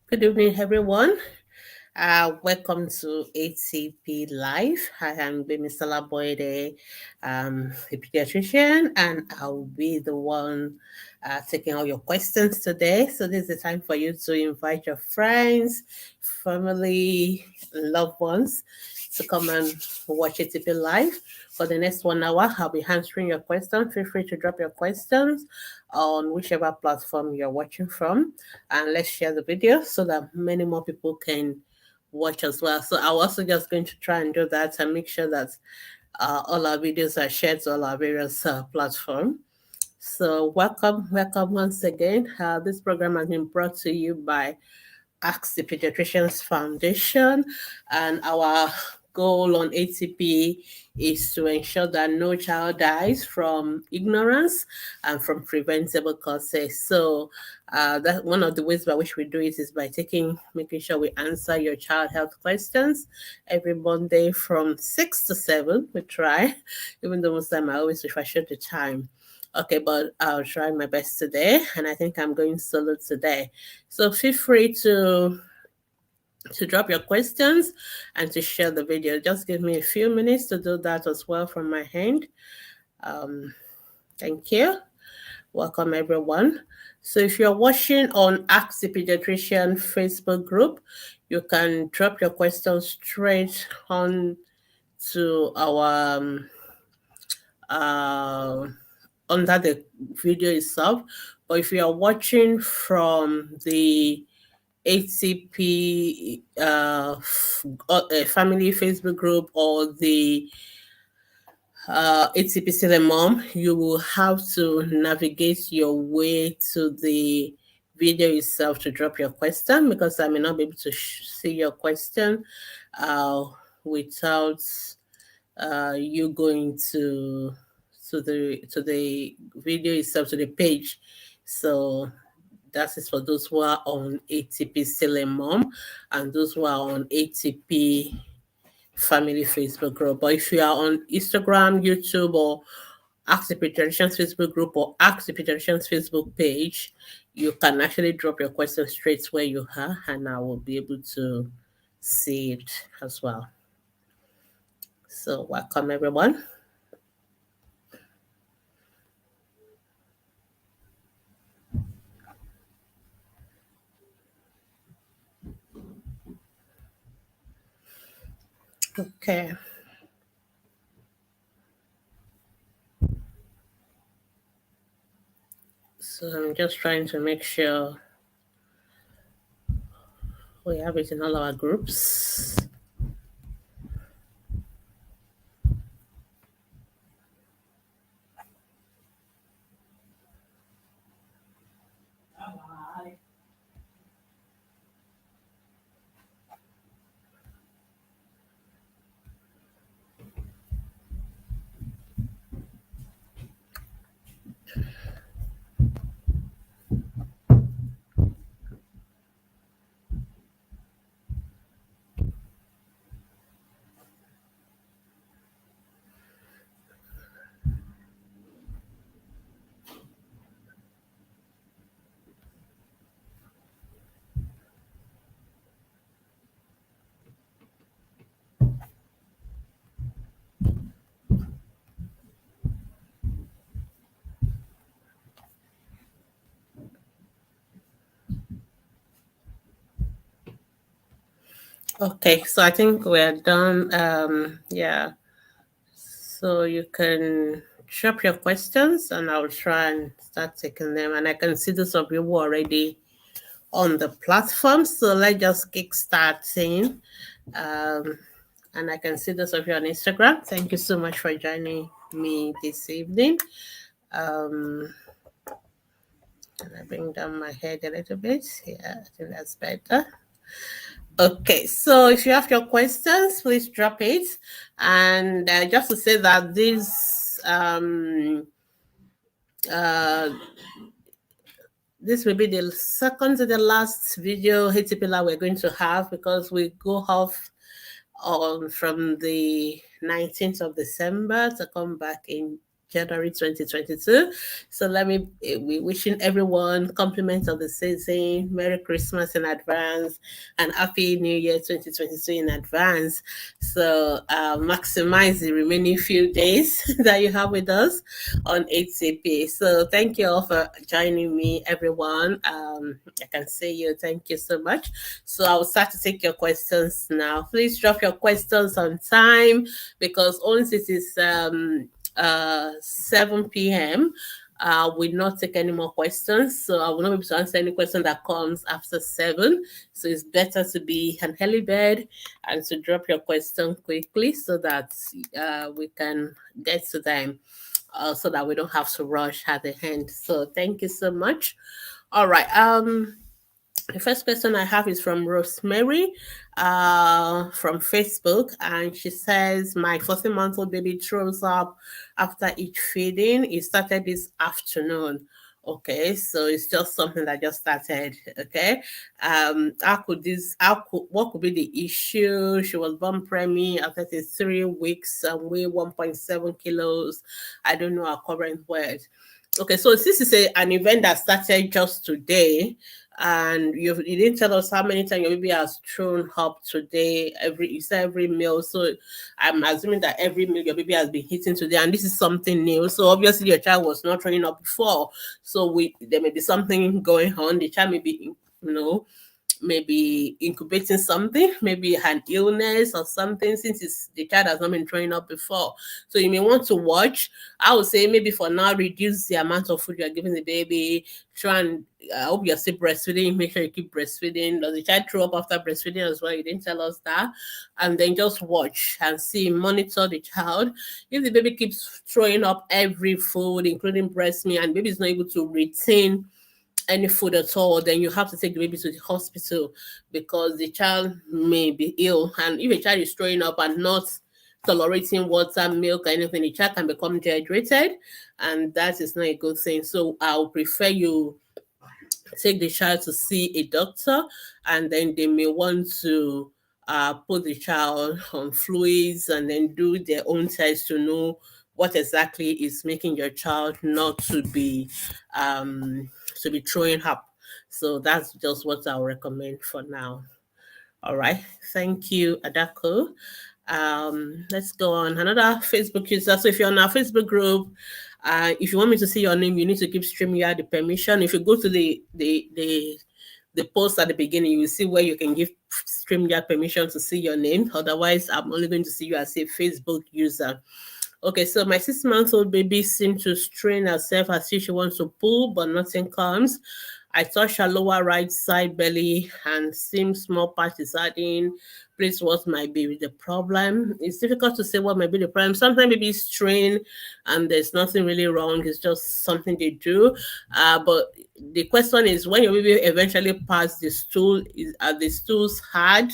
Good evening, everyone. Welcome to ATP Live. I am Gbemisola Boyede, a pediatrician, and I'll be the one taking all your questions today. So this is the time for you to invite your friends, family, loved ones to come and watch ATP Live. For the next 1 hour, I'll be answering your questions. Feel free to drop your questions on whichever platform you're watching from, and let's share the video so that many more people can watch as well. So I'm also just going to try and do that and make sure that all our videos are shared to all our various platforms. So welcome once again. This program has been brought to you by Ask the Pediatricians Foundation, and our goal on ATP is to ensure that no child dies from ignorance and from preventable causes. So that one of the ways by which we do it is by making sure we answer your child health questions every Monday from 6 to 7. We try, even though most time I always wish I should the time. Okay, but I'll try my best today, and I think I'm going solo today. So feel free to drop your questions and to share the video. Just give me a few minutes to do that as well from my hand. Thank you. Welcome everyone. So if you're watching on Ask the Pediatrician Facebook group, you can drop your questions straight on to our under the video itself. But if you are watching from the ATP family Facebook group or the ATP Silly Mom, you will have to navigate your way to the video itself to drop your question, because I may not be able to see your question without you going to the video itself, to the page. So that is for those who are on ATP Silly Mom and those who are on ATP Family Facebook group. But if you are on Instagram, YouTube, or Ask the Pediatricians Facebook group or Ask the Pediatricians Facebook page, you can actually drop your question straight where you are, and I will be able to see it as well. So welcome everyone. Okay. So I'm just trying to make sure we have it in all our groups. Okay, so I think we're done. Yeah. So you can drop your questions and I'll try and start taking them. And I can see those of you who are already on the platform. So let's just kick starting. And I can see those of you on Instagram. Thank you so much for joining me this evening. Can I bring down my head a little bit? Yeah, I think that's better. Okay, so if you have your questions, please drop it. And just to say that this will be the second to the last video HTPLA we're going to have, because we go off on from the 19th of December to come back in January 2022. So let me we wishing everyone compliments of the season, Merry Christmas in advance, and Happy New Year 2022 in advance. So maximize the remaining few days that you have with us on HCP. So thank you all for joining me, everyone. I can see you. Thank you so much. So I'll start to take your questions now. Please drop your questions on time because once it is 7 p.m. Will not take any more questions. So I will not be able to answer any question that comes after 7. So it's better to be an early bird and to drop your question quickly so that we can get to them so that we don't have to rush at the end. So thank you so much. All right. The first question I have is from Rosemary from Facebook, and she says, my 14-month-old baby throws up after each feeding. It started this afternoon. Okay, so it's just something that just started. Okay, what could be the issue? She was born preemie at 33 weeks and weigh 1.7 kilos. I don't know her current weight. Okay, so this is an event that started just today, and you didn't tell us how many times your baby has thrown up today. You said every meal, so I'm assuming that every meal your baby has been eating today, and this is something new. So obviously your child was not throwing up before, so there may be something going on. The child may be, maybe incubating something, maybe an illness or something, since the child has not been throwing up before. So you may want to watch. I would say maybe for now, reduce the amount of food you're giving the baby. Try and I hope you're still breastfeeding. Make sure you keep breastfeeding. Does the child throw up after breastfeeding as well? You didn't tell us that. And then just watch and see, monitor the child. If the baby keeps throwing up every food, including breast milk, and baby is not able to retain any food at all, then you have to take the baby to the hospital because the child may be ill. And if a child is throwing up and not tolerating water, milk, or anything, the child can become dehydrated, and that is not a good thing. So I'll prefer you take the child to see a doctor, and then they may want to put the child on fluids and then do their own test to know what exactly is making your child not to be throwing up. So that's just what I'll recommend for now. All right. Thank you, Adako. Let's go on. Another Facebook user. So if you're on our Facebook group, if you want me to see your name, you need to give StreamYard the permission. If you go to the post at the beginning, you will see where you can give StreamYard permission to see your name. Otherwise, I'm only going to see you as a Facebook user. Okay, so my 6-month-old baby seemed to strain herself as if she wants to pull, but nothing comes. I touched her lower right side belly and seemed small patch is adding. Please, what might be the problem? It's difficult to say what might be the problem. Sometimes baby strain and there's nothing really wrong. It's just something they do. But the question is, when your baby eventually pass the stool, are the stools hard?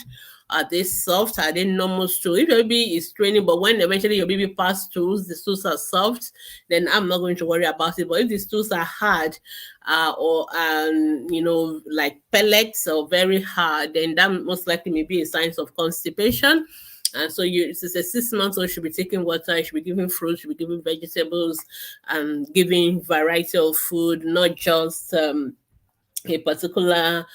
Are they soft? Are they normal stool? If your baby is training, but when eventually your baby pass stools, the stools are soft, then I'm not going to worry about it. But if the stools are hard, or like pellets or very hard, then that most likely may be a sign of constipation. And so it's a 6 months old, should be taking water, should be giving fruits, should be giving vegetables, and giving variety of food, not just a particular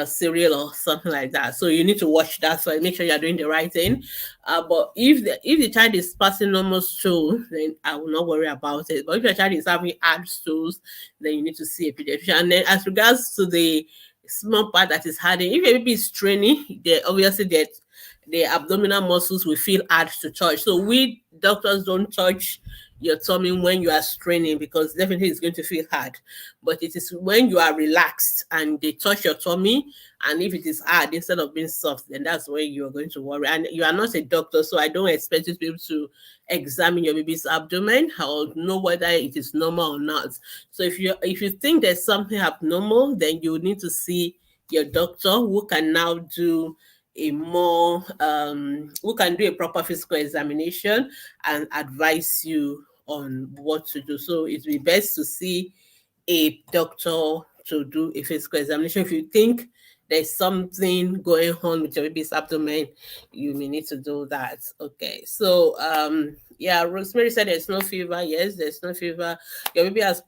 cereal or something like that. So you need to watch that, so make sure you're doing the right thing. But if the child is passing normal stool, then I will not worry about it. But if your child is having hard stools, then you need to see a pediatrician. And then as regards to the small part that is hardening, if your baby is straining, they obviously the abdominal muscles will feel hard to touch. So we doctors don't touch your tummy when you are straining, because definitely it's going to feel hard. But it is when you are relaxed and they touch your tummy, and if it is hard instead of being soft, then that's when you're going to worry. And you are not a doctor, so I don't expect you to be able to examine your baby's abdomen or know whether it is normal or not. So if you think there's something abnormal, then you need to see your doctor, who can now do who can do a proper physical examination and advise you on what to do. So it would be best to see a doctor to do a physical examination. If you think there's something going on with your baby's abdomen, you may need to do that. Okay, so Yeah, Rosemary said there's no fever. Yes, there's no fever. Your baby has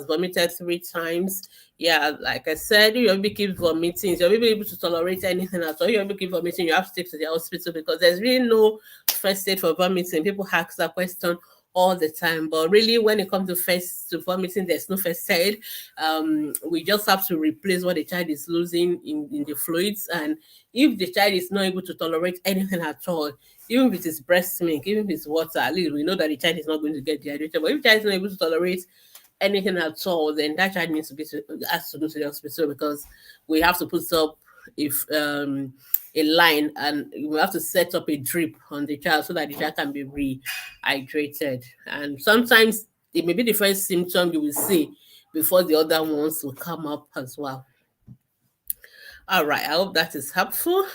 vomited 3 times. Yeah, like I said, your baby keeps vomiting. Is your baby able to tolerate anything at all? Your baby keep vomiting, you have to take to the hospital because there's really no first aid for vomiting. People ask that question all the time, but really, when it comes to first to vomiting, there's no first aid. We just have to replace what the child is losing in the fluids, and if the child is not able to tolerate anything at all, even if it is breast milk, even if it's water, at least we know that the child is not going to get dehydrated. But if the child is not able to tolerate anything at all, then that child needs to has to go to the hospital because we have to put up if a line, and we have to set up a drip on the child so that the child can be rehydrated. And sometimes it may be the first symptom you will see before the other ones will come up as well. All right, I hope that is helpful.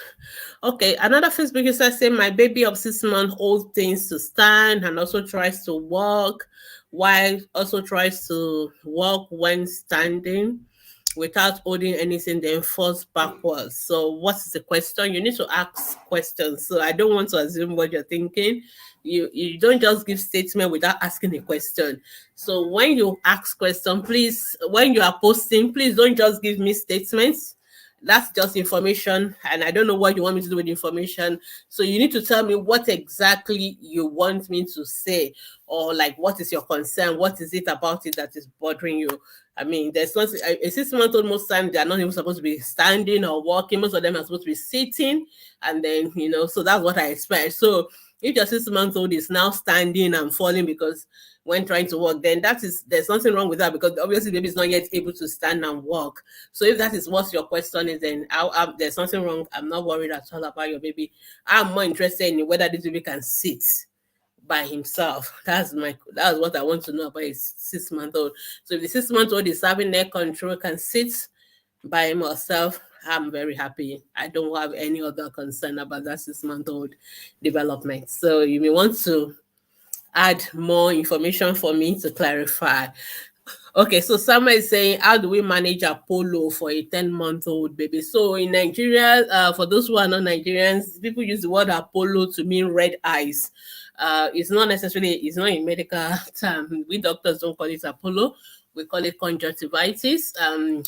Okay, another Facebook user say my baby of 6 months holds things to stand and also tries to walk, while also tries to walk when standing without holding anything, then falls backwards. So what is the question? You need to ask questions. So I don't want to assume what you're thinking. You don't just give statement without asking a question. So when you ask question, please, when you are posting, please don't just give me statements. That's just information, and I don't know what you want me to do with information. So you need to tell me what exactly you want me to say, or like what is your concern, what is it about it that is bothering you. I mean, there's not a 6 month old, most time they are not even supposed to be standing or walking. Most of them are supposed to be sitting, and then so that's what I expect. So if your 6 month old is now standing and falling because when trying to walk, then there's nothing wrong with that, because obviously the baby is not yet able to stand and walk. So if that is what your question is, then there's nothing wrong. I'm not worried at all about your baby. I'm more interested in whether this baby can sit by himself. That's what I want to know about a 6 month old. So if the 6 month old is having neck control, can sit by himself, I'm very happy. I don't have any other concern about that 6 month old development. So you may want to add more information for me to clarify. Okay, so Sama is saying, how do we manage Apollo for a 10-month-old baby? So in Nigeria, for those who are not Nigerians, people use the word Apollo to mean red eyes. It's not a medical term. We doctors don't call it Apollo. We call it conjunctivitis.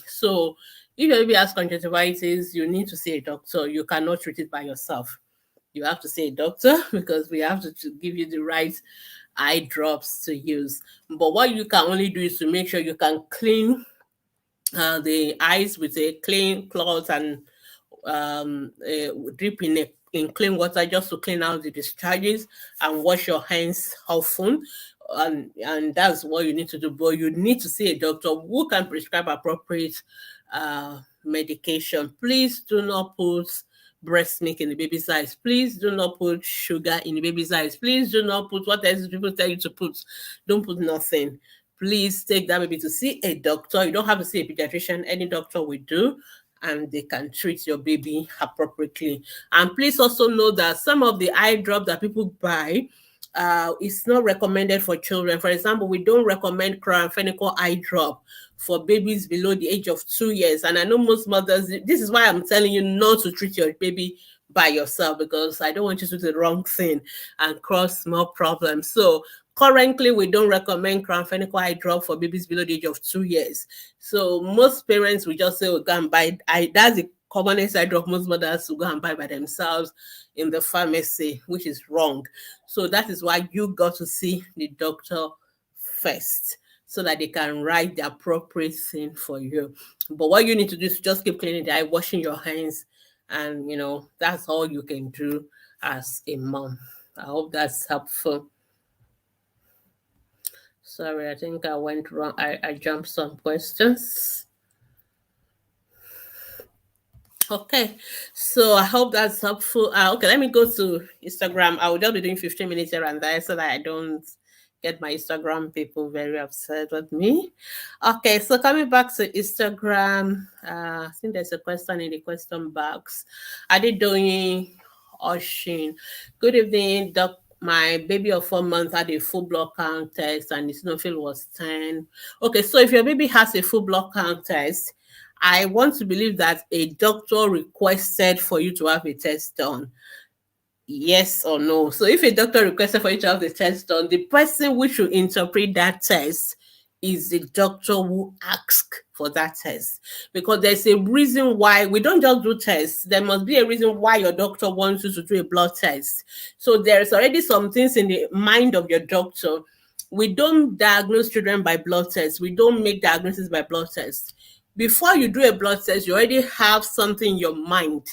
So if your baby has conjunctivitis, you need to see a doctor. You cannot treat it by yourself. You have to see a doctor because we have to give you the right eye drops to use. But what you can only do is to make sure you can clean the eyes with a clean cloth and dip in clean water just to clean out the discharges, and wash your hands often. And that's what you need to do. But you need to see a doctor who can prescribe appropriate medication. Please do not put breast milk in the baby's eyes. Please do not put sugar in the baby's eyes. Please do not put what else people tell you to put. Don't put nothing. Please take that baby to see a doctor. You don't have to see a pediatrician. Any doctor will do, and they can treat your baby appropriately. And please also know that some of the eye drops that people buy is not recommended for children. For example, we don't recommend chloramphenicol eye drop for babies below the age of 2 years. And I know most mothers, this is why I'm telling you not to treat your baby by yourself, because I don't want you to do the wrong thing and cause more problems. So currently, we don't recommend chloramphenicol eye drop for babies below the age of 2 years. So most parents will just say, "Oh, go and buy." That's the commonest eye drop most mothers will go and buy by themselves in the pharmacy, which is wrong. So that is why you got to see the doctor first, so that they can write the appropriate thing for you. But what you need to do is just keep cleaning the eye, washing your hands, and that's all you can do as a mom. I hope that's helpful. Sorry, I think I went wrong. I jumped some questions. Okay, so I hope that's helpful. Okay, let me go to Instagram. I will just be doing 15 minutes here and there so that I don't get my Instagram people very upset with me. Okay, so coming back to Instagram, I think there's a question in the question box. Adedoyin Oshin. Good evening, Doc. My baby of 4 months had a full blood count test and the eosinophil was 10. Okay, so if your baby has a full blood count test, I want to believe that a doctor requested for you to have a test done. Yes or no. So if a doctor requested for you to have the test done, the person who should interpret that test is the doctor who asked for that test. Because there's a reason why we don't just do tests. There must be a reason why your doctor wants you to do a blood test. So there's already some things in the mind of your doctor. We don't diagnose children by blood tests. We don't make diagnosis by blood tests. Before you do a blood test, you already have something in your mind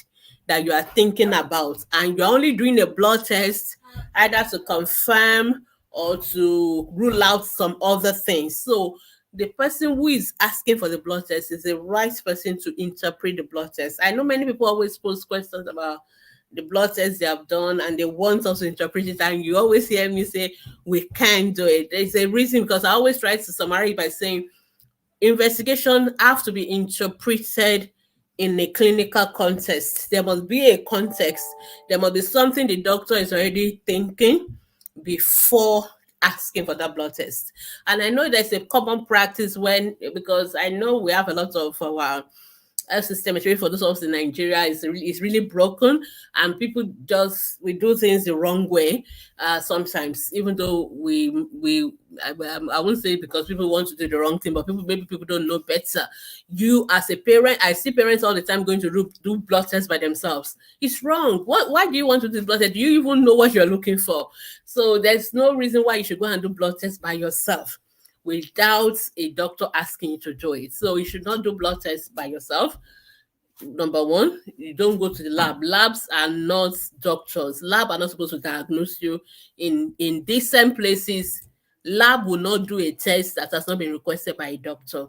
that you are thinking about, and you're only doing a blood test either to confirm or to rule out some other things. So the person who is asking for the blood test is the right person to interpret the blood test. I know many people always pose questions about the blood tests they have done and they want us to interpret it, and you always hear me say we can't do it. There's a reason, because I always try to summarize by saying investigation have to be interpreted in a clinical context. There must be a context. There must be something the doctor is already thinking before asking for that blood test. And I know there's a common practice when, because I know we have a lot of our health system, especially for those of us in Nigeria, is really broken, and people just we do things the wrong way sometimes. Even though I won't say because people want to do the wrong thing, but maybe people don't know better. You as a parent, I see parents all the time going to do blood tests by themselves. It's wrong. Why do you want to do blood test? Do you even know what you're looking for? So there's no reason why you should go and do blood tests by yourself without a doctor asking you to do it. So you should not do blood tests by yourself. Number one, you don't go to the lab. Labs are not doctors. Lab are not supposed to diagnose you. In decent places, lab will not do a test that has not been requested by a doctor.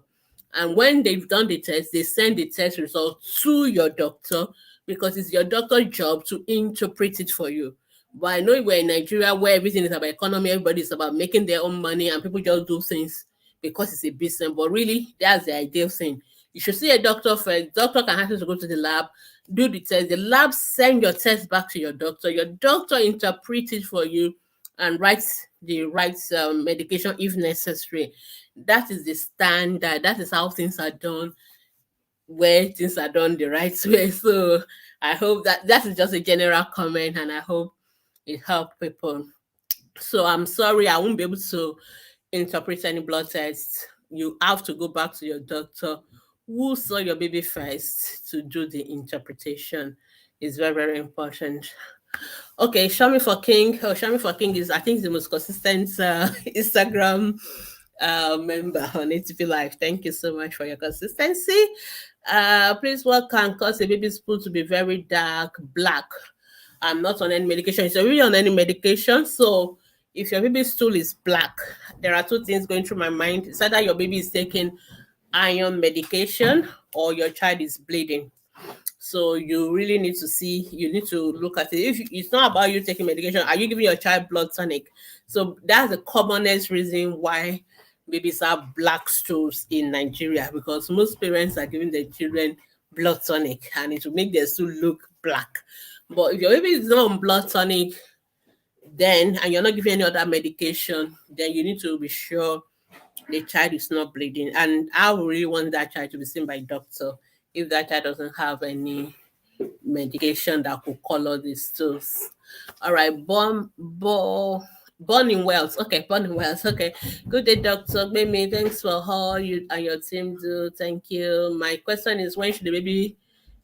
And when they've done the test, they send the test result to your doctor, because it's your doctor's job to interpret it for you. But I know we're in Nigeria where everything is about economy, everybody is about making their own money, and people just do things because it's a business. But really, that's the ideal thing. You should see a doctor first. Doctor can ask you to go to the lab, do the test. The lab send your test back to your doctor. Your doctor interprets it for you and writes the right medication if necessary. That is the standard. That is how things are done, where things are done the right way. So I hope that is just a general comment, and I hope it helped people. So I'm sorry, I won't be able to interpret any blood tests. You have to go back to your doctor who saw your baby first to do the interpretation. It's very, very important. Okay, Shami for King. Oh, Shami for King is, I think, the most consistent Instagram member on ATP Live. Thank you so much for your consistency. Please, what can cause a baby's pool to be very dark black? I'm not on any medication. It's already on any medication. So if your baby's stool is black, there are two things going through my mind. It's either your baby is taking iron medication or your child is bleeding. So you really need to see, you need to look at it. If it's not about you taking medication, are you giving your child blood tonic? So that's the commonest reason why babies have black stools in Nigeria, because most parents are giving their children blood tonic and it will make their stool look black. But if your baby is not on blood tonic, then and you're not giving any other medication, then you need to be sure the child is not bleeding. And I would really want that child to be seen by a doctor if that child doesn't have any medication that could color these stools. All right, born in Wales. Okay, born in Wales. Okay. Good day, Dr. Gbemi. Thanks for all you and your team do. Thank you. My question is, when should the baby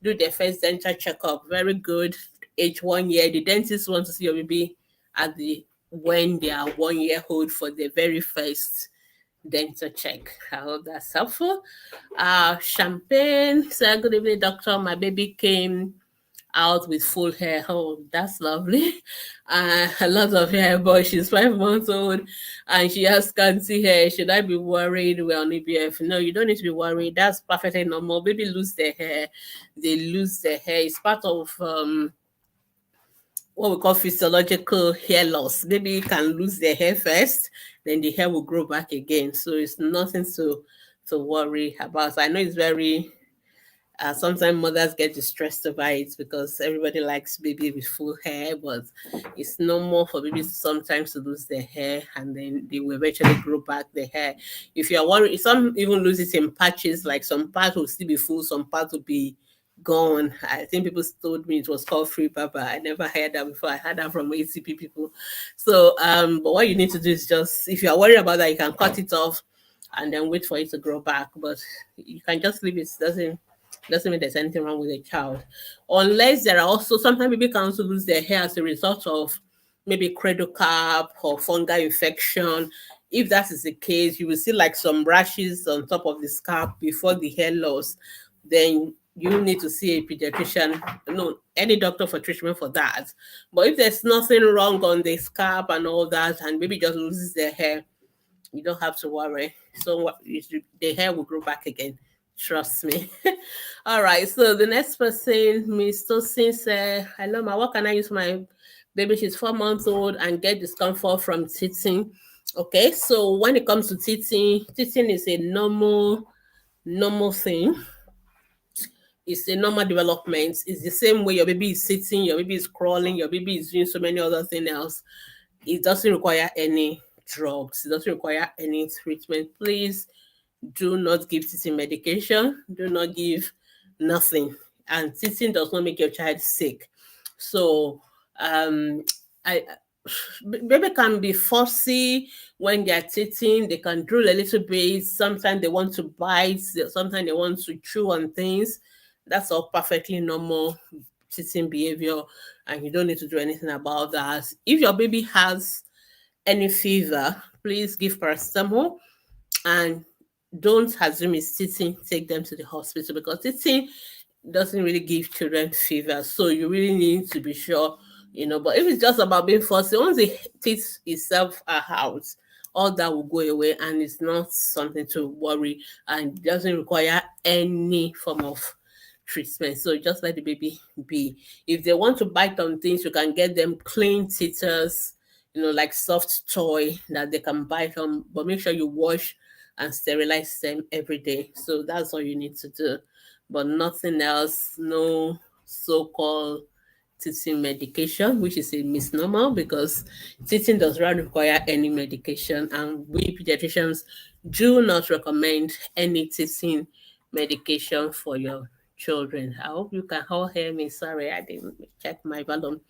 do their first dental checkup? Very good. Age 1 year. The dentist wants to see your baby at the when they are 1 year old for the very first dental check. I hope that's helpful. Champagne said, good evening, doctor. My baby came out with full hair. Oh, that's lovely. A lot of hair, but she's 5 months old and she has scanty hair. Should I be worried? We're on EBF. No, you don't need to be worried. That's perfectly normal. Baby lose their hair. They lose their hair. It's part of what we call physiological hair loss. Baby can lose their hair first, then the hair will grow back again. So it's nothing to worry about. I know it's very sometimes mothers get distressed about it because everybody likes baby with full hair, but it's normal for babies sometimes to lose their hair and then they will eventually grow back the hair. If you're worried, some even lose it in patches, like some parts will still be full, some parts will be gone. I think people told me it was called free papa. I never heard that before. I heard that from ACP people. So, but what you need to do is just, if you are worried about that, you can cut it off and then wait for it to grow back. But you can just leave it. Doesn't mean there's anything wrong with the child, unless there are also sometimes people can also lose their hair as a result of maybe cradle cap or fungal infection. If that is the case, you will see like some rashes on top of the scalp before the hair loss. Then you need to see a pediatrician, no, any doctor for treatment for that. But if there's nothing wrong on the scalp and all that, and maybe just loses their hair, you don't have to worry. So the hair will grow back again. Trust me. All right. So the next person, Miss Tosin said, "Hello, ma. What can I use for my baby? She's 4 months old and get discomfort from teething." Okay. So when it comes to teething is a normal thing. It's a normal development. It's the same way your baby is sitting, your baby is crawling, your baby is doing so many other things else. It doesn't require any drugs. It doesn't require any treatment. Please do not give teething medication. Do not give nothing. And teething does not make your child sick. So I baby can be fussy when they are teething. They can drool a little bit. Sometimes they want to bite. Sometimes they want to chew on things. That's all perfectly normal teething behavior, and you don't need to do anything about that. If your baby has any fever, please give paracetamol and don't assume it's teething. Take them to the hospital because teething doesn't really give children fever. So you really need to be sure, But if it's just about being fussy, once the teeth itself are out, all that will go away and it's not something to worry and doesn't require any form of treatment. So just let the baby be. If they want to bite on things, you can get them clean teethers, like soft toy that they can bite on, but make sure you wash and sterilize them every day. So that's all you need to do, but nothing else. No so-called teething medication, which is a misnomer because teething does not require any medication, and we pediatricians do not recommend any teething medication for your children. I hope you can all hear me. Sorry, I didn't check my volume.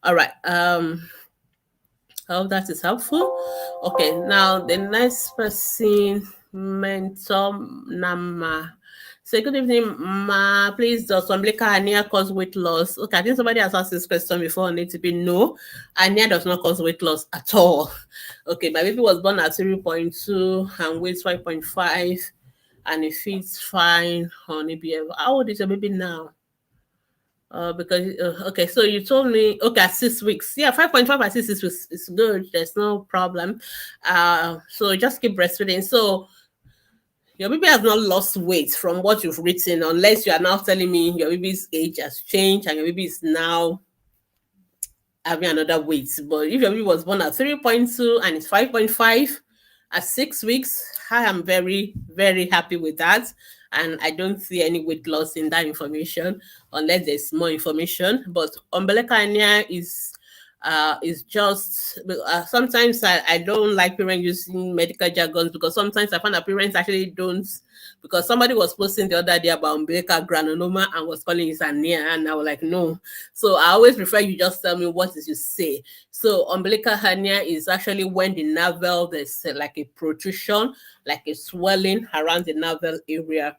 All right. I hope that is helpful. Okay, now the next person, Mentor Nama. Say, good evening, Ma. Please, does umbilical hernia cause weight loss? Okay, I think somebody has asked this question before on ATP. No, hernia does not cause weight loss at all. Okay, my baby was born at 3.2 and weighs 5.5 and it feels fine on ABF. How old is your baby now? Because okay, so you told me okay at 6 weeks. Yeah, 5.5 at 6 weeks is good. There's no problem. So just keep breastfeeding. So your baby has not lost weight from what you've written, unless you are now telling me your baby's age has changed and your baby is now having another weight. But if your baby was born at 3.2 and it's 5.5 at 6 weeks, I am very, very happy with that. And I don't see any weight loss in that information unless there's more information. But umbilical hernia is just sometimes I don't like parents using medical jargons because sometimes I find that parents actually don't, because somebody was posting the other day about umbilical granuloma and was calling it hernia, and I was like, no. So I always prefer you just tell me what is you say. So umbilical hernia is actually when the navel, there's like a protrusion, like a swelling around the navel area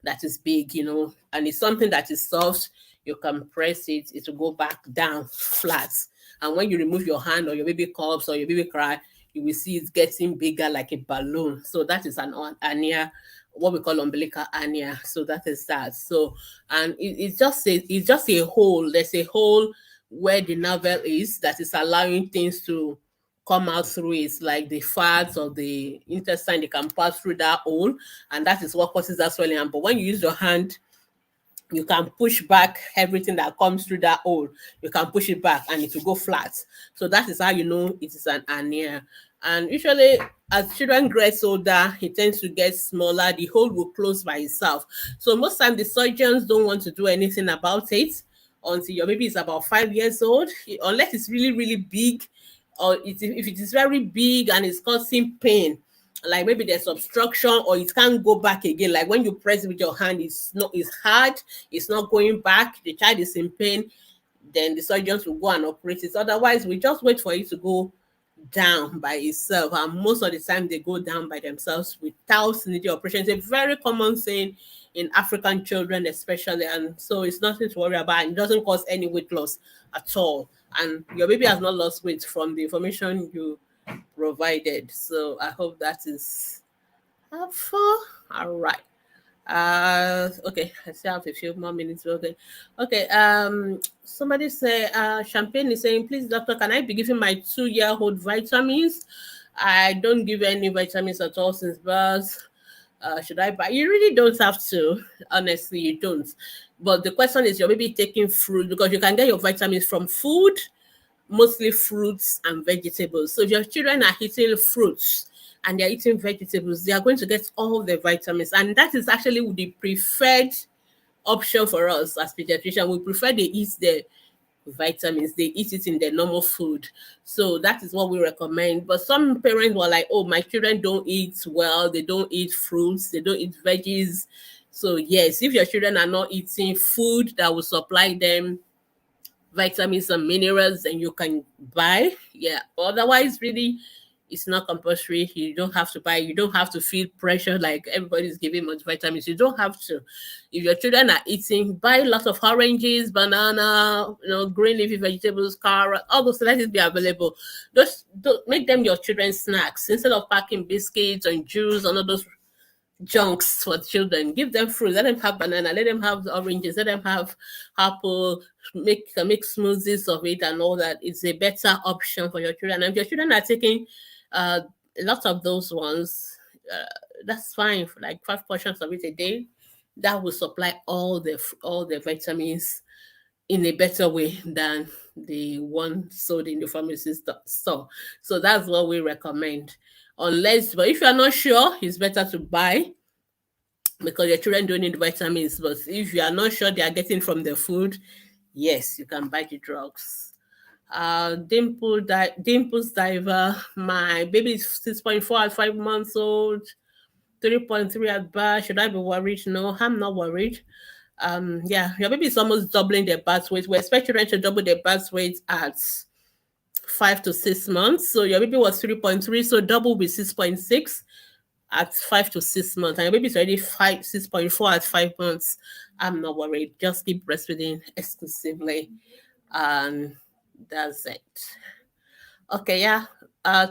that is big, and it's something that is soft. You can press it, it will go back down flat. And when you remove your hand or your baby coughs or your baby cry, you will see it's getting bigger like a balloon. So that is an hernia, what we call umbilical hernia. So that is that. So, and it's just a hole. There's a hole where the navel is that is allowing things to come out through it, like the fats or the intestine, they can pass through that hole, and that is what causes that swelling. But when you use your hand, you can push back everything that comes through that hole. You can push it back and it will go flat. So that is how you know it is an hernia. And usually as children get older, it tends to get smaller. The hole will close by itself. So most times the surgeons don't want to do anything about it until your baby is about 5 years old, unless it's really, really big, or if it is very big and it's causing pain, like maybe there's obstruction or it can't go back again. Like when you press it with your hand, it's hard, it's not going back, the child is in pain, then the surgeons will go and operate it. Otherwise, we just wait for it to go down by itself. And most of the time they go down by themselves without needing operation. It's a very common thing in African children, especially. And so it's nothing to worry about. It doesn't cause any weight loss at all. And your baby has not lost weight from the information you provided. So I hope that is helpful. All right. Okay, I still have a few more minutes. Okay. Somebody say, Champagne is saying, please, doctor, can I be giving my 2-year-old vitamins? I don't give any vitamins at all since birth. Should I buy? You really don't have to. Honestly, you don't. But the question is, you're maybe taking fruit, because you can get your vitamins from food, mostly fruits and vegetables. So if your children are eating fruits and they're eating vegetables, they are going to get all the vitamins. And that is actually the preferred option for us as pediatrician. We prefer they eat the vitamins, they eat it in their normal food. So that is what we recommend. But some parents were like, oh, my children don't eat well, they don't eat fruits, they don't eat veggies. So yes, if your children are not eating food that will supply them vitamins and minerals, then you can buy. Yeah. Otherwise, really, it's not compulsory. You don't have to buy. You don't have to feel pressure like everybody's giving multivitamins. You don't have to. If your children are eating, buy lots of oranges, banana, green leafy vegetables, carrot, all those. Let it be available. Just don't make them your children's snacks instead of packing biscuits and juice and all those junks for children. Give them fruit. Let them have banana. Let them have oranges. Let them have apple. Make smoothies of it and all that. It's a better option for your children. And if your children are taking uh, lots of those ones, that's fine. For like 5 portions of it a day, that will supply all the vitamins in a better way than the one sold in the pharmacy store. So that's what we recommend. Unless, but if you're not sure, it's better to buy, because your children don't need vitamins. But if you are not sure they are getting from the food, yes, you can buy the drugs. Dimples Diver, my baby is 6.4 at 5 months old, 3.3 at birth. Should I be worried? No, I'm not worried. Yeah, your baby is almost doubling their birth weight. We expect children to double their birth weight at 5 to 6 months. So your baby was 3.3, so double with 6.6 at 5 to 6 months. And your baby is already 6.4 at 5 months. I'm not worried. Just keep breastfeeding exclusively, and that's it. Okay, yeah.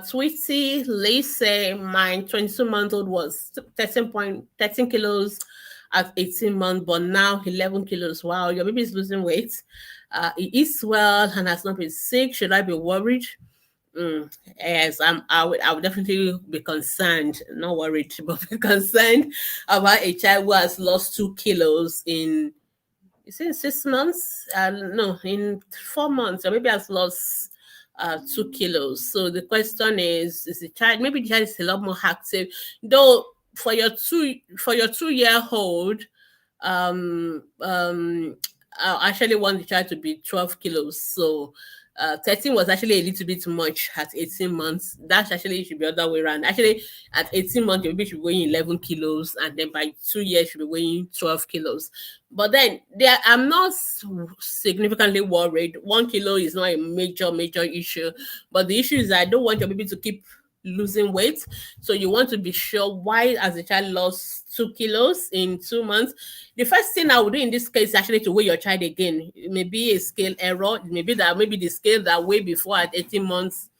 Tweety Lacey, my 22-month-old was 13 kilos at 18 months, but now 11 kilos. Wow, your baby is losing weight. He eats well and has not been sick. Should I be worried? Yes, I would definitely be concerned, not worried, but be concerned about a child who has lost 2 kilos in, is it in 6 months? No, in 4 months, or maybe has lost 2 kilos. So the question is the child, maybe the child is a lot more active. Though for your 2-year-old, I actually want the child to be 12 kilos. So 13 was actually a little bit much at 18 months. That actually should be the other way around. Actually, at 18 months, your baby should be weighing 11 kilos, and then by 2 years, should be weighing 12 kilos. But then I'm not significantly worried. 1 kilo is not a major issue. But the issue is that I don't want your baby to keep losing weight. So you want to be sure why has the child lost 2 kilos in 2 months. The first thing I would do in this case is actually to weigh your child again. It may be a scale error. It may be that maybe the scale that weighed before at 18 months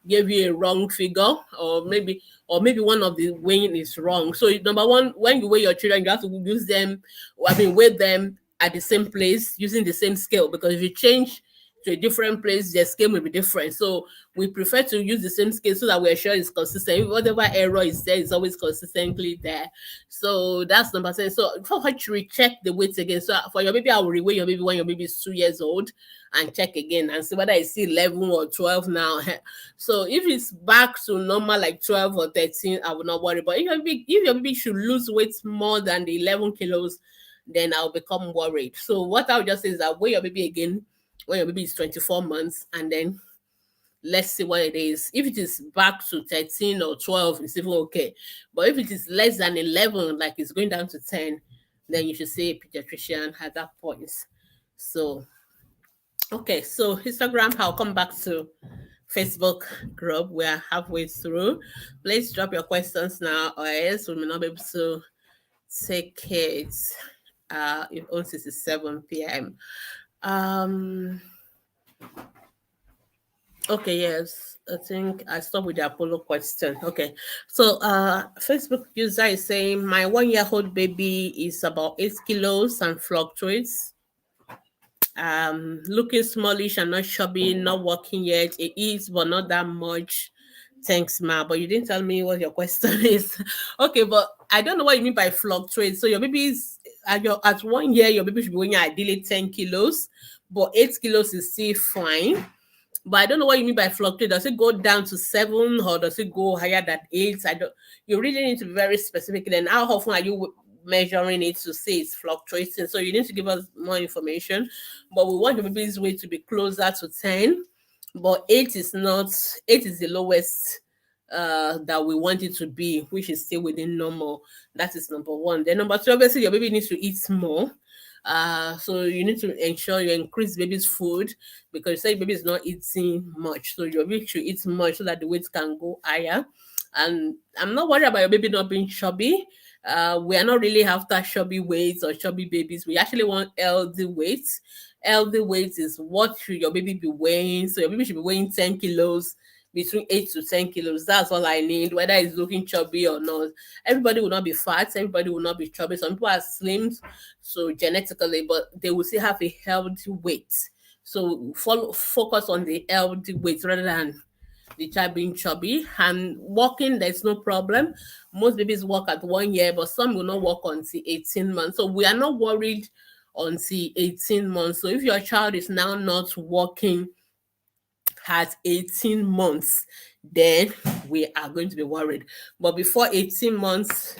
gave you a wrong figure, or maybe one of the weighing is wrong. So number one, when you weigh your children, you have to use them, weigh them at the same place using the same scale, because if you change to a different place, the scale will be different. So we prefer to use the same scale so that we're sure it's consistent. Whatever error is there is always consistently there. So that's number 10. So for what you recheck the weight again. So for your baby, I will reweigh your baby when your baby is 2 years old and check again and see whether it's 11 or 12 now. So if it's back to normal like 12 or 13, I will not worry. But if your baby should lose weight more than the 11 kilos, then I'll become worried. So what I would just say is that weigh your baby again when your baby is 24 months, and then let's see what it is. If it is back to 13 or 12, it's even okay. But if it is less than 11, like it's going down to 10, then you should see a pediatrician at that point. So, okay, so Instagram, I'll come back to Facebook group. We're halfway through. Please drop your questions now, or else we may not be able to take it once it's 7 p.m. Um, okay, yes. I think I stopped with the Apollo question. Okay. So Facebook user is saying my 1-year-old baby is about 8 kilos and fluctuates. Looking smallish and not chubby, not walking yet. It eats but not that much. Thanks, ma. But you didn't tell me what your question is. Okay, but I don't know what you mean by fluctuate. So your baby is at 1 year, your baby should be weighing ideally 10 kilos, but 8 kilos is still fine. But I don't know what you mean by fluctuate. Does it go down to 7 or does it go higher than 8? I don't. You really need to be very specific. Then how often are you measuring it to say it's fluctuating? So you need to give us more information. But we want the baby's weight to be closer to 10. But 8 is not. 8 is the lowest that we want it to be, which is still within normal. That is number one. Then number two, obviously your baby needs to eat more. So you need to ensure you increase baby's food because you say baby is not eating much. So your baby should eat much so that the weight can go higher. And I'm not worried about your baby not being chubby. We are not really after chubby weights or chubby babies. We actually want healthy weights. Healthy weight is what should your baby be weighing. So your baby should be weighing 10 kilos, between 8 to 10 kilos. That's all I need, whether it's looking chubby or not. Everybody will not be fat. Everybody will not be chubby. Some people are slim, so genetically, but they will still have a healthy weight. So focus on the healthy weight rather than the child being chubby. And walking, there's no problem. Most babies walk at 1 year, but some will not walk until 18 months. So we are not worried until 18 months. So if your child is now not walking at 18 months, then we are going to be worried. But before 18 months,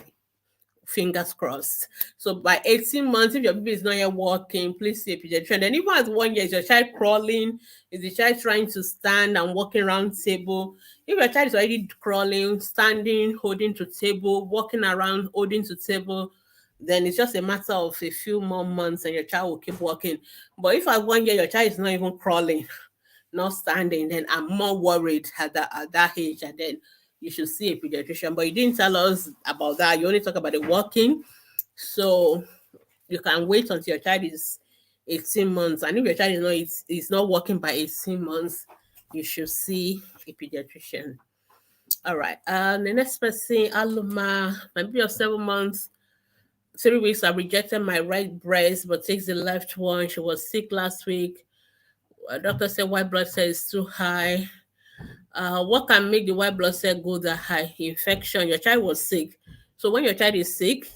fingers crossed. So by 18 months, if your baby is not yet walking, please see a pediatrician. And even at 1 year, is your child crawling? Is the child trying to stand and walking around table? If your child is already crawling, standing, holding to table, walking around, holding to table, then it's just a matter of a few more months and your child will keep walking. But if at 1 year your child is not even crawling, not standing, then I'm more worried at that age, and then you should see a pediatrician. But you didn't tell us about that. You only talk about the walking. So you can wait until your child is 18 months. And if your child is not walking by 18 months, you should see a pediatrician. All right. The next person, Aluma, my baby of 7 months, 3 weeks, I rejected my right breast, but takes the left one. She was sick last week. Doctor said white blood cell is too high. What can make the white blood cell go that high? Infection. Your child was sick. So when your child is sick,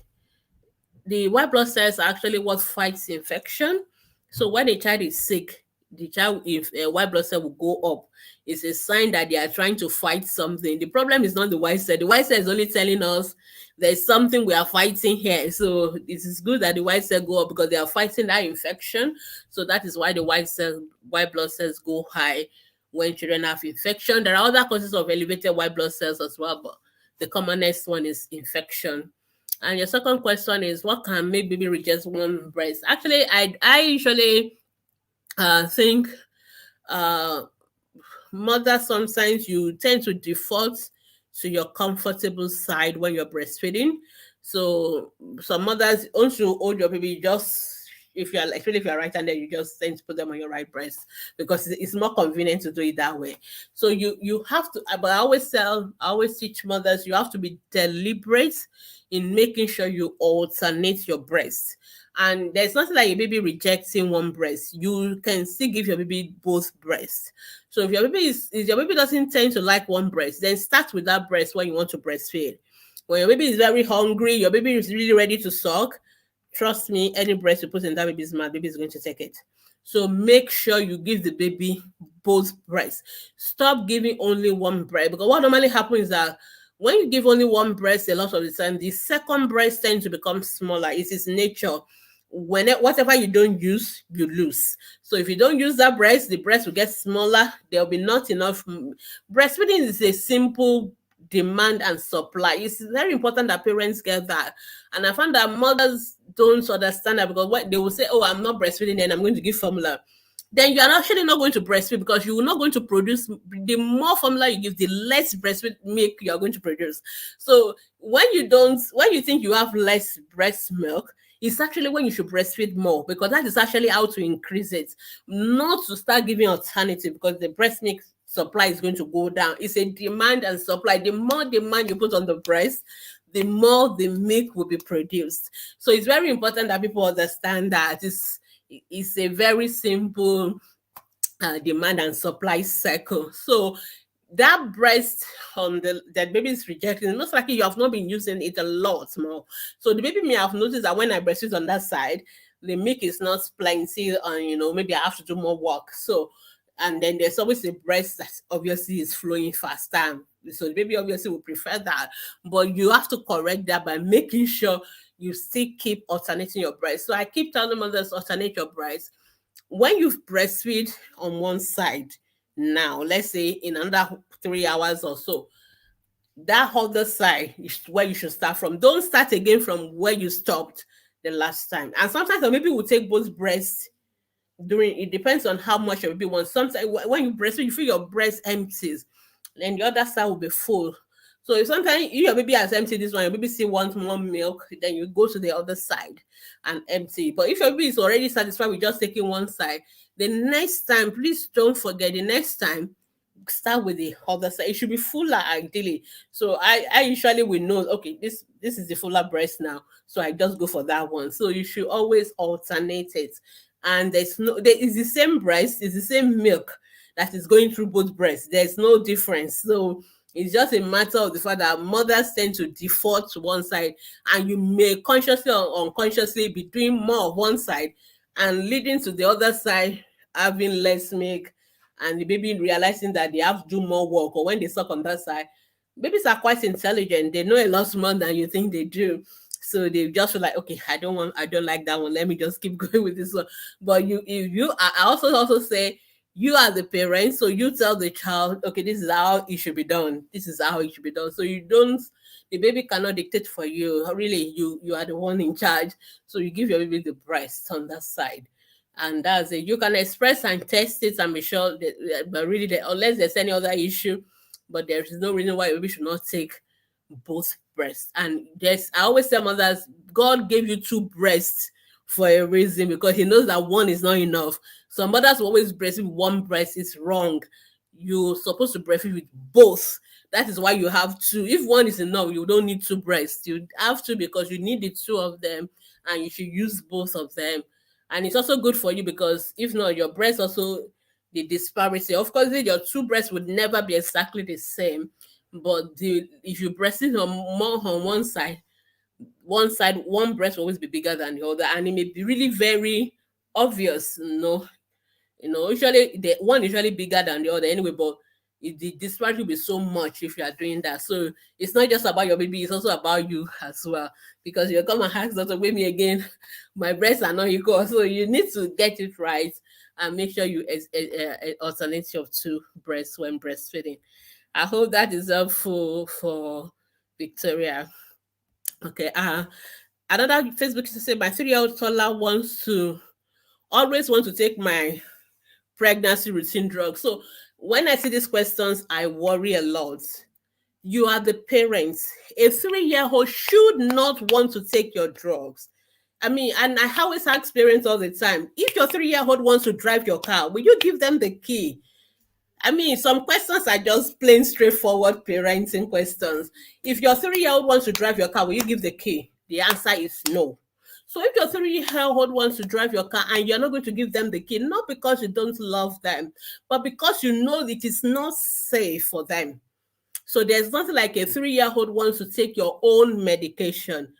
the white blood cells are actually what fights infection. So when a child is sick, the child, if white blood cell will go up, it's a sign that they are trying to fight something. The problem is not the white cell. The white cell is only telling us there's something we are fighting here. So it is good that the white cell go up because they are fighting that infection. So that is why the white blood cells go high when children have infection. There are other causes of elevated white blood cells as well, but the commonest one is infection. And your second question is what can make baby reject one breast? Actually, I usually think mother, sometimes you tend to default to your comfortable side when you're breastfeeding. So some mothers, once you hold your baby, just if you're like, especially if you're right-handed, you just tend to put them on your right breast because it's more convenient to do it that way. So you have to, but I always teach mothers, you have to be deliberate in making sure you alternate your breast. And there's nothing like a baby rejecting one breast. You can still give your baby both breasts. So if your baby doesn't tend to like one breast, then start with that breast when you want to breastfeed. When your baby is very hungry, your baby is really ready to suck, trust me, any breast you put in that baby's mouth, baby is going to take it. So make sure you give the baby both breasts. Stop giving only one breast, because what normally happens is that when you give only one breast, a lot of the time, the second breast tends to become smaller. It is nature. whatever you don't use, you lose. So if you don't use that breast, the breast will get smaller. There'll be not enough. Breastfeeding is a simple demand and supply. It's very important that parents get that. And I found that mothers don't understand that, because what they will say, oh, I'm not breastfeeding and I'm going to give formula. Then you are actually not going to breastfeed, because you are not going to produce. The more formula you give, the less breastfeed milk you are going to produce. So when you think you have less breast milk, it's actually when you should breastfeed more, because that is actually how to increase it, not to start giving alternative, because the breast milk supply is going to go down. It's a demand and supply. The more demand you put on the breast, the more the milk will be produced. So it's very important that people understand that it's a very simple demand and supply cycle. So that breast on that baby is rejecting, most likely you have not been using it a lot more. So the baby may have noticed that when I breastfeed on that side, the milk is not plenty, and maybe I have to do more work. So, and then there's always a breast that obviously is flowing faster. So the baby obviously will prefer that. But you have to correct that by making sure you still keep alternating your breast. So I keep telling mothers, alternate your breast. When you breastfeed on one side, now let's say in under 3 hours or so, that other side is where you should start from. Don't start again from where you stopped the last time. And sometimes maybe we'll take both breasts during, it depends on how much your baby wants. Sometimes when you breastfeed, you feel your breast empties, then the other side will be full. So if sometimes your baby has emptied this one, your baby still wants more milk, then you go to the other side and empty. But if your baby is already satisfied with just taking one side, the next time, please don't forget, the next time, start with the other side. It should be fuller ideally. So I usually will know, okay, this is the fuller breast now, so I just go for that one. So you should always alternate it. And there is the same breast, it's the same milk that is going through both breasts. There's no difference. So it's just a matter of the fact that mothers tend to default to one side, and you may consciously or unconsciously be doing more of one side and leading to the other side having less milk, and the baby realizing that they have to do more work. Or when they suck on that side, babies are quite intelligent. They know a lot more than you think they do. So they just feel like, okay, I don't like that one. Let me just keep going with this one. But I also say, you are the parent, so you tell the child, okay, this is how it should be done. This is how it should be done. So the baby cannot dictate for you. Really, you are the one in charge. So you give your baby the breast on that side. And that's it. You can express and test it and be sure that, but really, unless there's any other issue, but there is no reason why we should not take both breasts. And I always tell mothers, God gave you two breasts for a reason, because He knows that one is not enough. Some mothers will always breastfeed one breast. It's wrong. You're supposed to breastfeed with both. That is why you have two. If one is enough, you don't need two breasts. You have to, because you need the two of them, and you should use both of them. And it's also good for you, because if not, your breast also, the disparity. Of course, your two breasts would never be exactly the same, but if you breastfeed on more on one breast will always be bigger than the other, and it may be really very obvious. Usually the one usually bigger than the other anyway, but the disparity will be so much if you are doing that. So it's not just about your baby, it's also about you as well, because you come and ask Dr. Gbemi again, my breasts are not equal. So you need to get it right and make sure you alternate your two breasts when breastfeeding. I hope that is helpful for Victoria. Okay. Another Facebook to say, my 3-year-old toddler always want to take my pregnancy routine drug. So when I see these questions, I worry a lot. You are the parents. A 3-year-old should not want to take your drugs. I mean, and I always ask parents all the time, if your 3-year-old wants to drive your car, will you give them the key? I mean, some questions are just plain straightforward parenting questions. If your 3-year-old wants to drive your car, will you give the key? The answer is no. So if your 3-year-old wants to drive your car and you're not going to give them the key, not because you don't love them, but because you know it is not safe for them. So there's nothing like a 3-year-old wants to take your own medication.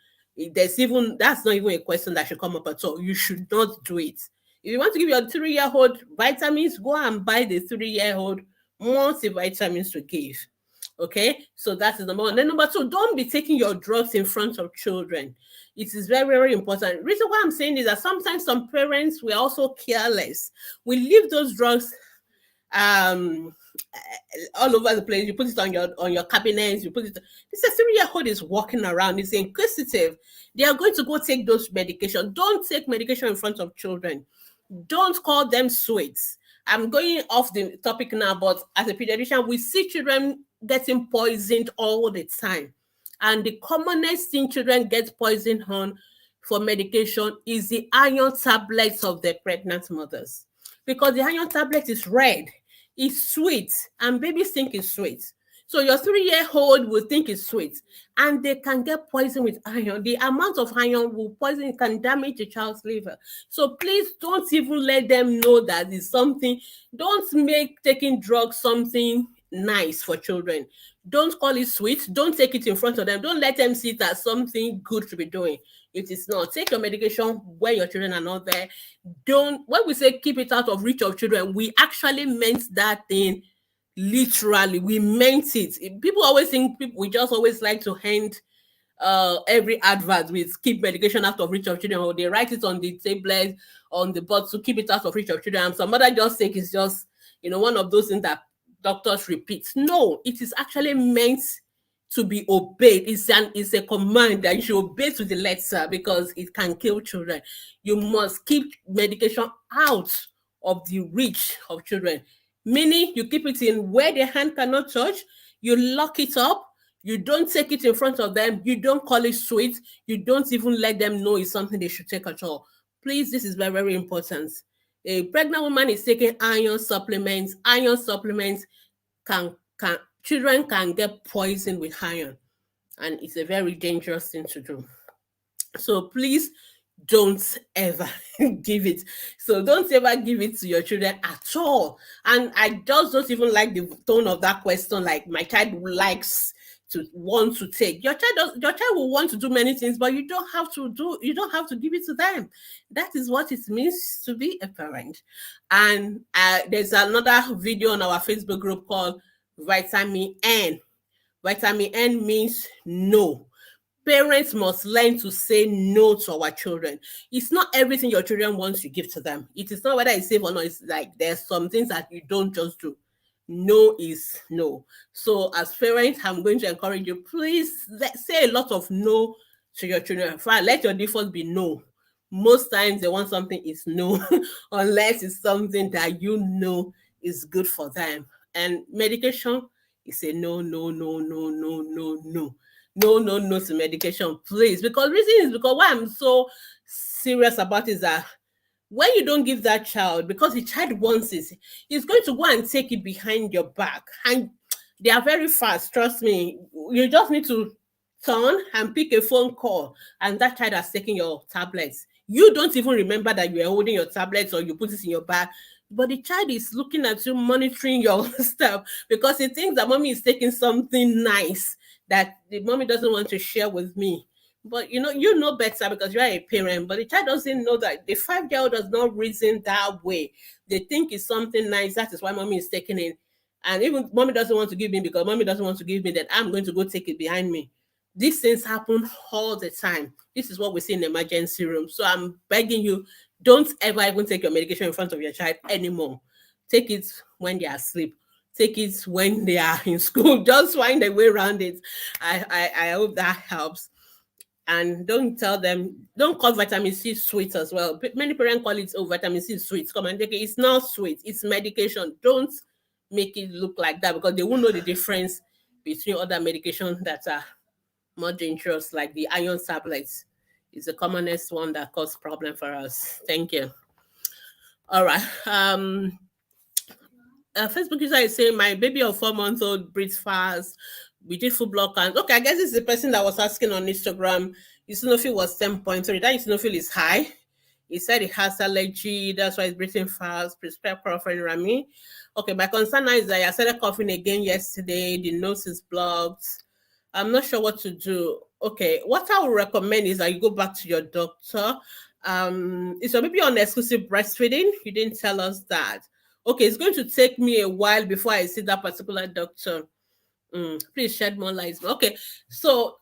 That's not even a question that should come up at all. You should not do it. If you want to give your 3-year-old vitamins, go and buy the 3-year-old multivitamins to give. Okay, so that is number one. Then number two, don't be taking your drugs in front of children. It is very, very important. Reason why I'm saying is that sometimes some parents were also careless. We leave those drugs um all over the place. You put it on your cabinets, you put it. This a 3-year-old is walking around, is inquisitive. They are going to go take those medication. Don't take medication in front of children. Don't call them sweets. I'm going off the topic now, but as a pediatrician, we see children getting poisoned all the time. And the commonest thing children get poisoned on for medication is the iron tablets of their pregnant mothers. Because the iron tablet is red, it's sweet, and babies think it's sweet. So your 3-year-old will think it's sweet, and they can get poison with iron. The amount of iron will poison can damage the child's liver. So please don't even let them know that it's something. Don't make taking drugs something nice for children. Don't call it sweet. Don't take it in front of them. Don't let them see it as something good to be doing. It is not. Take your medication when your children are not there. Don't, when we say keep it out of reach of children, we actually meant that thing literally. We meant it. People always think we just always like to hand every advert with keep medication out of reach of children, or they write it on the tablet, on the box to keep it out of reach of children. And some other just think it's just, one of those things that doctors repeat. No, it is actually meant to be obeyed. It's a command that you should obey to the letter because it can kill children. You must keep medication out of the reach of children. Meaning you keep it in where their hand cannot touch, you lock it up, you don't take it in front of them, you don't call it sweet, you don't even let them know it's something they should take at all. Please, this is very, very important. A pregnant woman is taking iron supplements. Iron supplements can children can get poisoned with iron, and it's a very dangerous thing to do. So please don't ever give it. So don't ever give it to your children at all. And I just don't even like the tone of that question. Like my child likes to want to take. Your child will want to do many things, but you don't have to give it to them. That is what it means to be a parent. And there's another video on our Facebook group called Vitamin N. Vitamin N means no. Parents must learn to say no to our children. It's not everything your children want you give to them. It is not whether it's safe or not. It's like there's some things that you don't just do. No is no. So as parents, I'm going to encourage you, please say a lot of no to your children. Let your default be no. Most times they want something is no, unless it's something that is good for them. And medication is a no, no, no, no, no, no, no. No to medication, please. Because reason is because why I'm so serious about is that when you don't give that child, because the child wants it, he's going to go and take it behind your back. And they are very fast, trust me. You just need to turn and pick a phone call, and that child has taken your tablets. You don't even remember that you are holding your tablets or you put it in your bag. But the child is looking at you, monitoring your stuff because he thinks that mommy is taking something nice that the mommy doesn't want to share with me. But you know better because you are a parent, but the child doesn't know that. The 5-year-old does not reason that way. They think it's something nice. That is why mommy is taking it. And even mommy doesn't want to give me because mommy doesn't want to give me, that I'm going to go take it behind me. These things happen all the time. This is what we see in the emergency room. So I'm begging you, don't ever even take your medication in front of your child anymore. Take it when they are asleep. Take it when they are in school. Just find a way around it. I hope that helps. And don't call vitamin C sweet as well. Many parents call it, vitamin C is sweet. Come and take it. It's not sweet. It's medication. Don't make it look like that because they won't know the difference between other medications that are more dangerous, like the iron tablets. It's the commonest one that causes problem for us. Thank you. All right. Facebook user is saying my baby of 4-month-old breathes fast. We did full blood count. Okay, I guess it's the person that was asking on Instagram. Eosinophil was 10.3. That eosinophil is high. He said he has allergy. That's why he's breathing fast. Prescribe chloroquine Rami. Okay, my concern now is that I started coughing again yesterday. The nose is blocked. I'm not sure what to do. Okay, what I would recommend is that you go back to your doctor. Is your baby on exclusive breastfeeding? You didn't tell us that. Okay, it's going to take me a while before I see that particular doctor. Please shed more light. Okay, so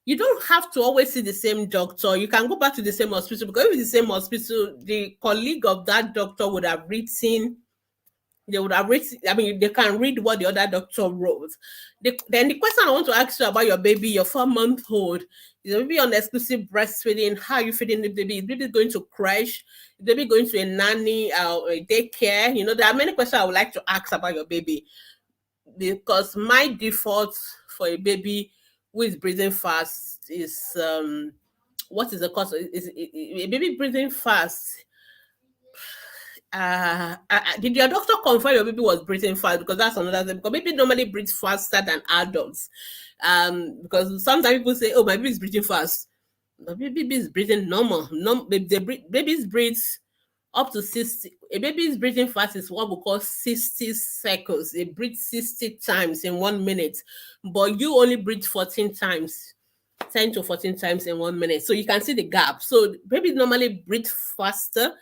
you don't have to always see the same doctor. You can go back to the same hospital, because if it's the same hospital, the colleague of that doctor would have written. They would have written. I mean, they can read what the other doctor wrote. Then the question I want to ask you about your baby, your 4 month old, is the baby on exclusive breastfeeding? How are you feeding the baby? Is the baby going to crash? Is the baby going to a nanny or a daycare? You know, there are many questions I would like to ask about your baby, because my default for a baby who is breathing fast is what is the cause? Is a baby breathing fast? Did your doctor confirm your baby was breathing fast? Because that's another thing. Because baby normally breathes faster than adults. Because sometimes people say, "Oh, my baby is breathing fast." The baby is breathing normal. Babies breathe up to 60. A baby's breathing fast is what we call 60 cycles. They breathe 60 times in 1 minute, but you only breathe 14 times. 10 to 14 times in 1 minute. So you can see the gap. So babies normally breathe faster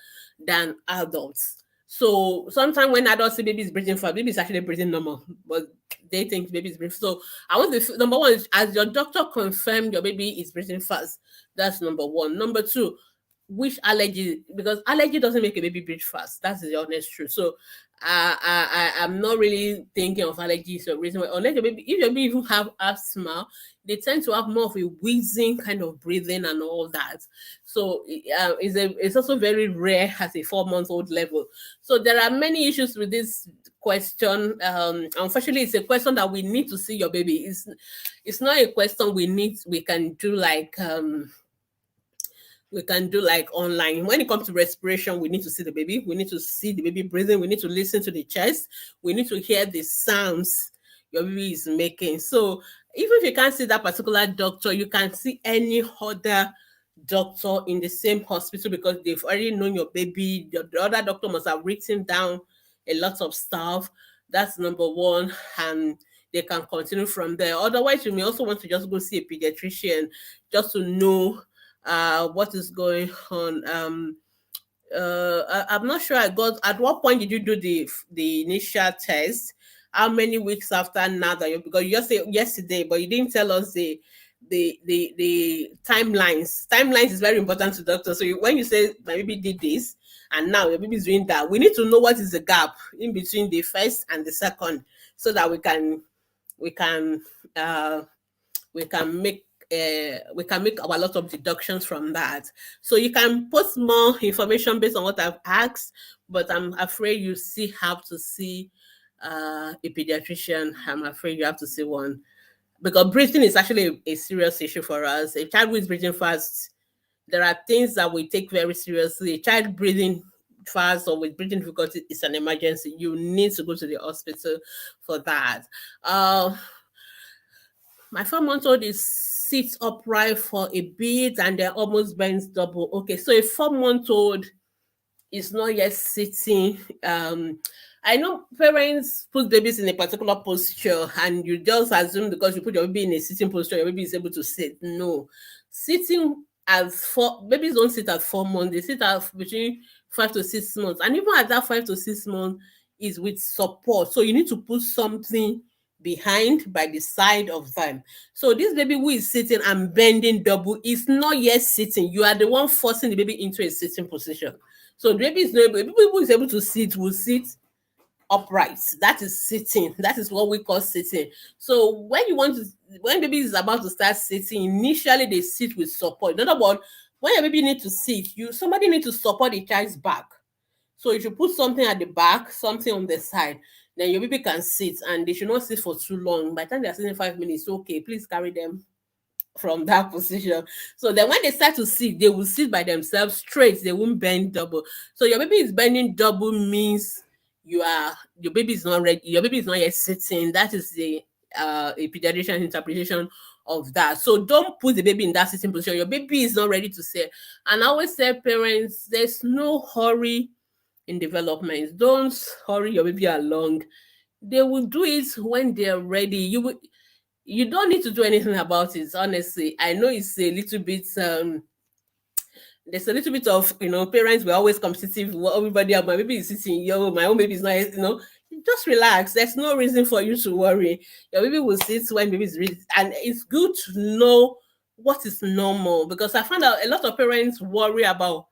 than adults. So sometimes when adults see babies breathing fast, baby is actually breathing normal, but they think baby is breathing. So I want to, number one is, as your doctor confirmed your baby is breathing fast. That's number one. Number two, which allergy, because allergy doesn't make a baby breathe fast. That's the honest truth. So I'm not really thinking of allergies or reason why, unless your baby, if your baby even have asthma, they tend to have more of a wheezing kind of breathing and all that. So it's also very rare at a 4 month old level. So there are many issues with this question. Unfortunately, it's a question that we need to see your baby. It's not a question we can do like online. When it comes to respiration, we need to see the baby. We need to see the baby breathing. We need to listen to the chest. We need to hear the sounds your baby is making. So even if you can't see that particular doctor, you can see any other doctor in the same hospital, because they've already known your baby. The other doctor must have written down a lot of stuff. That's number one. And they can continue from there. Otherwise, you may also want to just go see a pediatrician just to know what is going on. I'm not sure I got, at what point did you do the initial test? How many weeks after now that you, because you just say yesterday, but you didn't tell us the timelines. Timelines is very important to doctors. So when you say my baby did this and now your baby is doing that, we need to know what is the gap in between the first and the second, so that we can uh we can make our lot of deductions from that. So you can post more information based on what I've asked, but I'm afraid you still have to see a pediatrician. I'm afraid you have to see one, because breathing is actually a serious issue for us. A child who is breathing fast, there are things that we take very seriously. A child breathing fast or with breathing difficulty is an emergency. You need to go to the hospital for that. My 4 month old is sits upright for a bit and then almost bends double. Okay, so a 4 month old is not yet sitting. I know parents put babies in a particular posture and you just assume because you put your baby in a sitting posture, your baby is able to sit. No. Sitting at babies don't sit at 4 months, they sit at between 5 to 6 months. And even at that 5 to 6 months is with support. So you need to put something behind by the side of them. So this baby who is sitting and bending double is not yet sitting. You are the one forcing the baby into a sitting position. So the baby is not able, the baby who is able to sit will sit upright. That is sitting. That is what we call sitting. So when baby is about to start sitting, initially they sit with support. In other words, when your baby need to sit, somebody need to support the child's back. So if you put something at the back, something on the side, then your baby can sit, and they should not sit for too long. By the time they're sitting 5 minutes, okay, please carry them from that position. So then when they start to sit, they will sit by themselves straight. They won't bend double. So your baby is bending double means your baby is not ready. Your baby is not yet sitting. That is a pediatrician interpretation of that. So don't put the baby in that sitting position. Your baby is not ready to sit. And I always say, parents, there's no hurry in development. Don't hurry your baby along. They will do it when they're ready. You don't need to do anything about it, honestly. I know it's a little bit there's a little bit of, parents were always competitive. Everybody, my baby is sitting, my own baby is not, just relax. There's no reason for you to worry. Your baby will sit when baby is ready, and it's good to know what is normal, because I find out a lot of parents worry about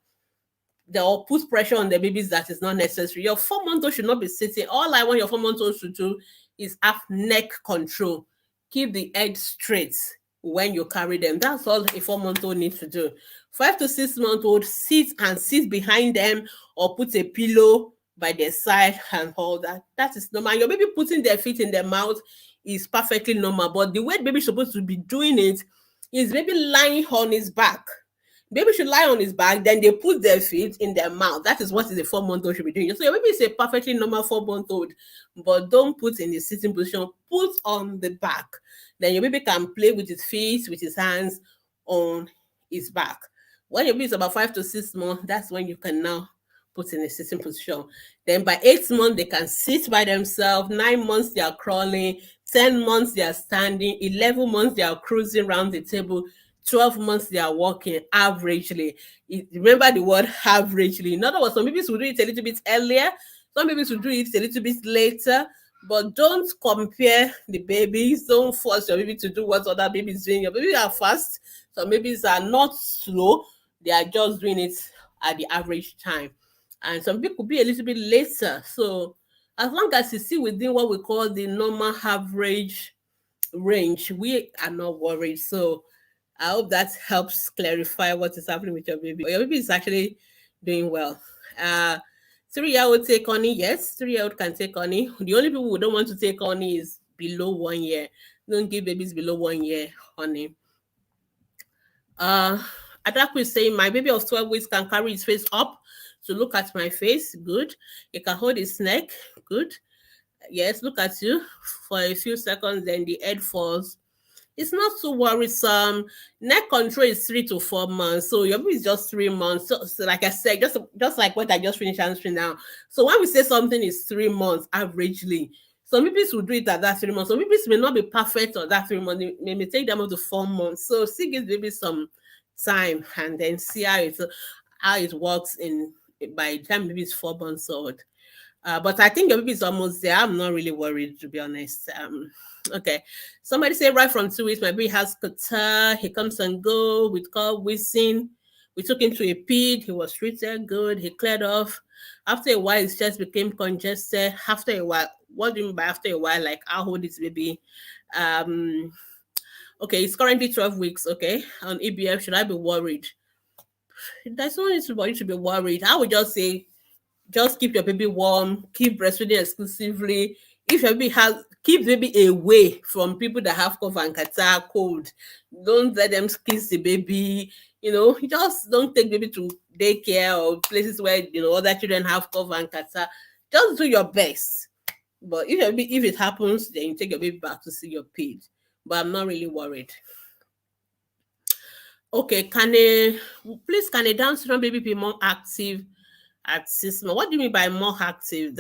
or put pressure on the babies that is not necessary. Your 4 month old should not be sitting. All I want your 4 month old to do is have neck control. Keep the head straight when you carry them. That's all a 4 month old needs to do. 5 to 6 month old, sit behind them or put a pillow by their side and all that. That is normal. Your baby putting their feet in their mouth is perfectly normal. But the way the baby is supposed to be doing it is baby lying on his back. Baby should lie on his back, then they put their feet in their mouth. That is what is a 4 month old should be doing. So your baby is a perfectly normal 4 month old, but don't put in the sitting position, put on the back. Then your baby can play with his feet, with his hands on his back. When your baby is about 5 to 6 months, that's when you can now put in a sitting position. Then by 8 months, they can sit by themselves. 9 months, they are crawling. 10 months, they are standing. 11 months, they are cruising around the table. 12 months, they are walking averagely. Remember the word averagely. In other words, some babies will do it a little bit earlier. Some babies will do it a little bit later. But don't compare the babies. Don't force your baby to do what other babies doing. Your babies are fast. Some babies are not slow. They are just doing it at the average time. And some people could be a little bit later. So as long as you see within what we call the normal average range, we are not worried. So I hope that helps clarify what is happening with your baby. Your baby is actually doing well. 3-year-old take honey, yes, 3-year-old can take honey. The only people who don't want to take honey is below 1 year. Don't give babies below 1 year honey. Adaku is saying my baby of 12 weeks can carry his face up to look at my face. Good. He can hold his neck. Good. Yes, look at you for a few seconds, then the head falls. It's not too worrisome. Neck control is 3 to 4 months. So your baby is just 3 months. So like I said, just like what I just finished answering now. So when we say something is 3 months averagely, some babies will do it at that 3 months. Some babies may not be perfect on that 3 months. They may take them up to 4 months. So still give baby some time and then see how it works by the time baby is 4 months old. But I think your baby is almost there. I'm not really worried, to be honest. Okay. Somebody say right from 2 weeks, my baby has Qatar. He comes and go with cold wheezing. We took him to a ped. He was treated good. He cleared off. After a while, his chest became congested. After a while, what do you mean by after a while? Like how old is baby? Okay, it's currently 12 weeks. Okay, on EBF, should I be worried? There's no reason for you to be worried. I would just say, just keep your baby warm, keep breastfeeding exclusively. If your baby keep baby away from people that have cough and catarrh, cold. Don't let them kiss the baby. Just don't take baby to daycare or places where other children have cough and catarrh. Just do your best. But if it happens, then you take your baby back to see your ped. But I'm not really worried. Okay, can a Down syndrome baby be more active at 6 months? What do you mean by more active?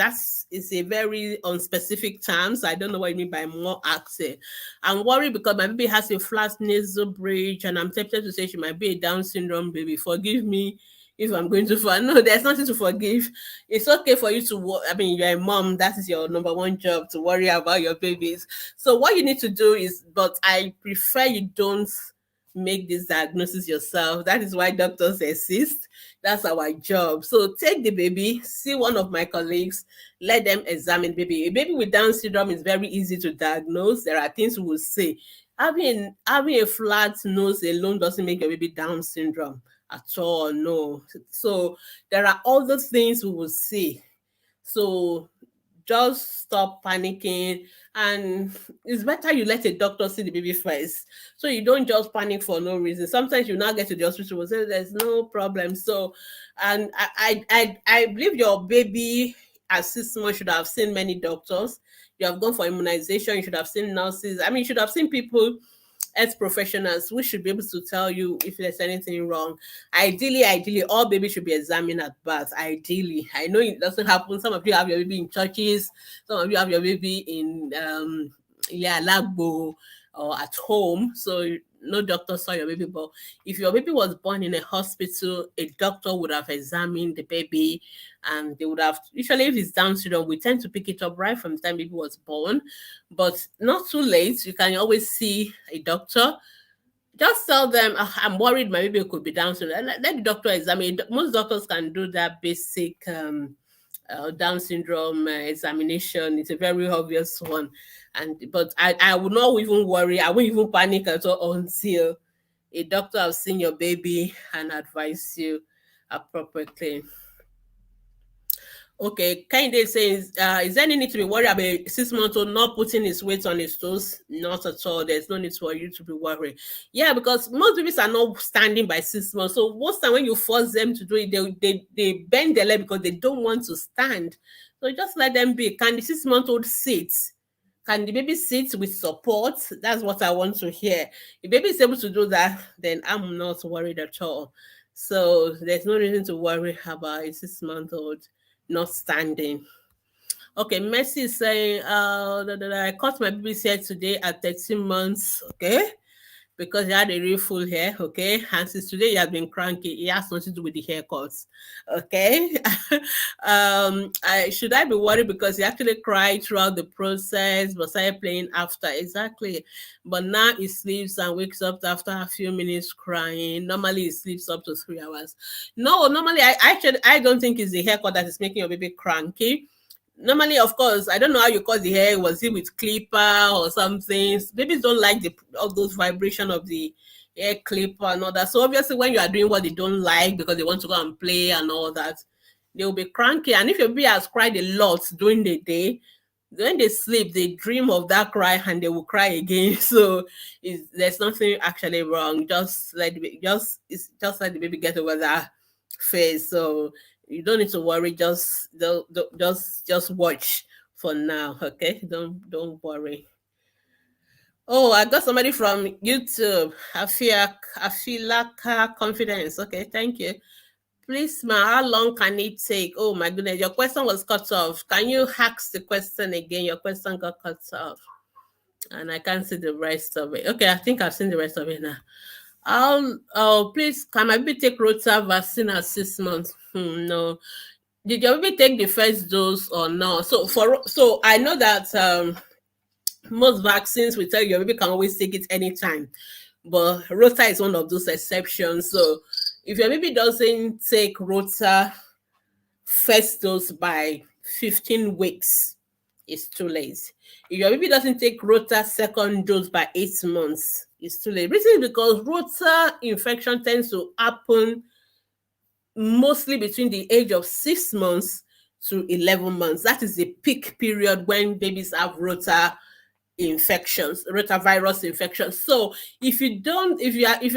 It's a very unspecific term, so I don't know what you mean by more active. I'm worried because my baby has a flat nasal bridge, and I'm tempted to say she might be a Down syndrome baby. Forgive me if I'm going too far. No, there's nothing to forgive. It's okay for you to, you're a mom. That is your number one job, to worry about your babies. So what you need to do is, but I prefer you don't make this diagnosis yourself. That is why doctors exist. That's our job. So take the baby, see one of my colleagues, let them examine baby. A baby with Down syndrome is very easy to diagnose. There are things we will say. Having a flat nose alone doesn't make your baby Down syndrome at all. No. So there are all those things we will see. So just stop panicking, and it's better you let a doctor see the baby first, so you don't just panic for no reason. Sometimes you now get to the hospital and say there's no problem. So, and I believe your baby at 6 months should have seen many doctors. You have gone for immunization. You should have seen nurses. You should have seen people, health professionals, who should be able to tell you if there's anything wrong. Ideally, all babies should be examined at birth. Ideally, I know it doesn't happen. Some of you have your baby in churches. Some of you have your baby in Lagbo or at home. So no doctor saw your baby, but if your baby was born in a hospital, a doctor would have examined the baby, and they would have, usually if it's Down syndrome, we tend to pick it up right from the time baby was born, but not too late. You can always see a doctor. Just tell them, "Ah, I'm worried my baby could be Down syndrome." Let the doctor examine. Most doctors can do that basic Down syndrome examination. It's a very obvious one, and but I would not even worry. I won't even panic at all until a doctor has seen your baby and advise you appropriately. Okay, Kehinde says, is there any need to be worried about a 6 month old not putting his weight on his toes? Not at all. There's no need for you to be worried. Yeah, because most babies are not standing by 6 months. So most time when you force them to do it, they bend their leg because they don't want to stand. So just let them be. Can the 6 month old sit? Can the baby sit with support? That's what I want to hear. If baby is able to do that, then I'm not worried at all. So there's no reason to worry about a 6 month old not standing. Okay, Messi is saying, I cut my baby's hair today at 13 months. Okay, because he had a real full hair, okay? And since today he has been cranky, it has nothing to do with the haircuts, okay? Should I be worried because he actually cried throughout the process but started playing after? Exactly. But now he sleeps and wakes up after a few minutes crying. Normally he sleeps up to 3 hours. No, normally I don't think it's the haircut that is making your baby cranky. Normally, of course, I don't know how you cut the hair. Was it with clipper or something? Babies don't like all those vibration of the hair clipper and all that. So obviously, when you are doing what they don't like because they want to go and play and all that, they will be cranky. And if your baby has cried a lot during the day, when they sleep, they dream of that cry and they will cry again. So there's nothing actually wrong. Just let the baby get over that phase. So you don't need to worry. Just watch for now. Okay, don't worry. Oh, I got somebody from YouTube. Afilaka Confidence. Okay, thank you. Please, ma, how long can it take? Oh my goodness, your question was cut off. Can you ask the question again? Your question got cut off, and I can't see the rest of it. Okay, I think I've seen the rest of it now. Please, can my baby take Rota vaccine at 6 months? No. Did your baby take the first dose or not? So I know that most vaccines will tell you your baby can always take it anytime, but Rota is one of those exceptions. So if your baby doesn't take Rota first dose by 15 weeks, it's too late. If your baby doesn't take Rota second dose by 8 months, it's too late. Reason is because Rota infection tends to happen mostly between the age of 6 months to 11 months. That is the peak period when babies have rotavirus infections. So if you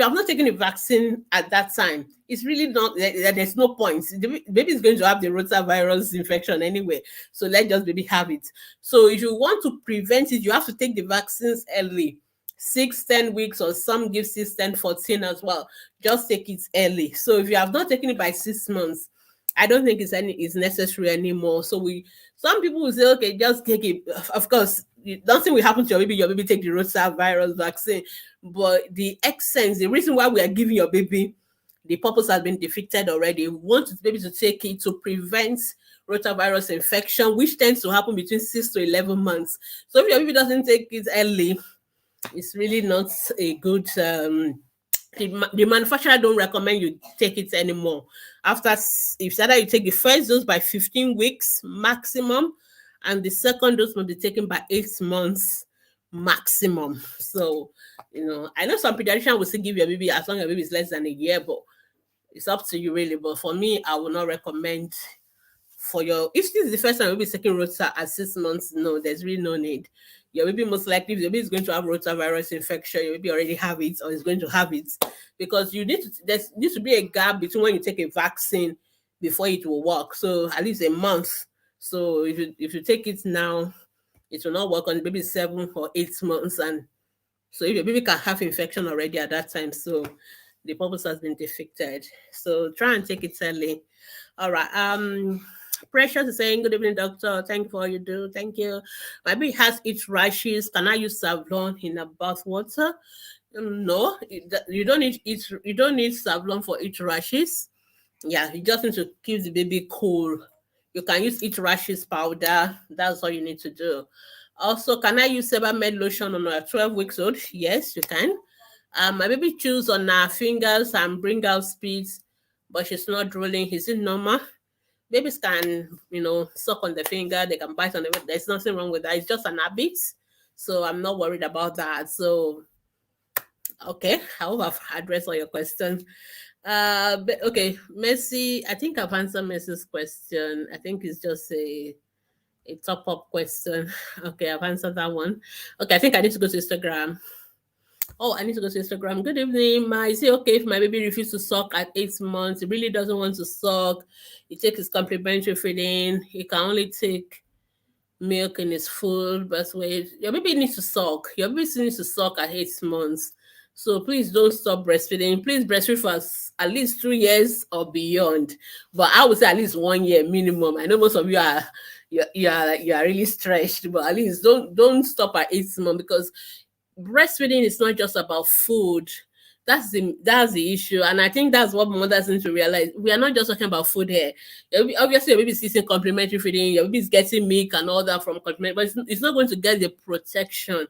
have not taken a vaccine at that time, it's really not, there's no point. The baby is going to have the rotavirus infection anyway. So let just baby have it. So if you want to prevent it, you have to take the vaccines early. 6, 10 weeks, or some give 6, 10, 14 as well. Just take it early. So if you have not taken it by 6 months, I don't think it's necessary anymore. So some people will say, okay, just take it. Of course, nothing will happen to your baby. Your baby take the rotavirus vaccine, but the essence, the reason why we are giving your baby, the purpose has been defeated already. We want the baby to take it to prevent rotavirus infection, which tends to happen between 6 to 11 months. So if your baby doesn't take it early, it's really not a good the manufacturer don't recommend you take it anymore. After, if either you take the first dose by 15 weeks maximum, and the second dose must be taken by 8 months maximum. So, I know some pediatrician will still give your baby as long as your baby is less than a year, but it's up to you really. But for me, I will not recommend if this is the first time your baby is taking Rota at 6 months, no, there's really no need. Your baby most likely, if your baby is going to have rotavirus infection, your baby already have it or is going to have it, because there needs to be a gap between when you take a vaccine before it will work. So at least a month. So if you take it now, it will not work on the baby 7 or 8 months, and so if your baby can have infection already at that time, so the purpose has been defeated. So try and take it early. All right. Precious is saying, good evening, doctor. Thank you for all you do. Thank you. My baby has itch rashes. Can I use Savlon in a bath water? No, you don't need you don't need Savlon for each rashes. Yeah, you just need to keep the baby cool. You can use each rashes powder. That's all you need to do. Also, can I use Sebamed lotion on a 12 weeks old? Yes, you can. My baby chews on her fingers and bring out speeds, but she's not drooling. Is it normal? Babies can, suck on the finger. They can bite on the. There's nothing wrong with that. It's just an habit. So I'm not worried about that. So okay, I hope I've addressed all your questions. But okay, Messi. I think I've answered Messi's question. I think it's just a top up question. Okay, I've answered that one. Okay, I think I need to go to Instagram. Oh, I need to go to Instagram. Good evening, Ma. Is it okay if my baby refuses to suck at 8 months? He really doesn't want to suck. He takes his complementary feeding. He can only take milk in his full birth weight. Your baby needs to suck. Your baby still needs to suck at 8 months. So please don't stop breastfeeding. Please breastfeed for at least 2 years or beyond. But I would say at least 1 year minimum. I know most of you are you are really stretched, but at least don't stop at 8 months, because breastfeeding is not just about food. That's the issue, and I think that's what mothers need to realize. We are not just talking about food here. Obviously, your baby is eating complementary feeding, your baby is getting milk and all that from complementary, but it's not going to get the protection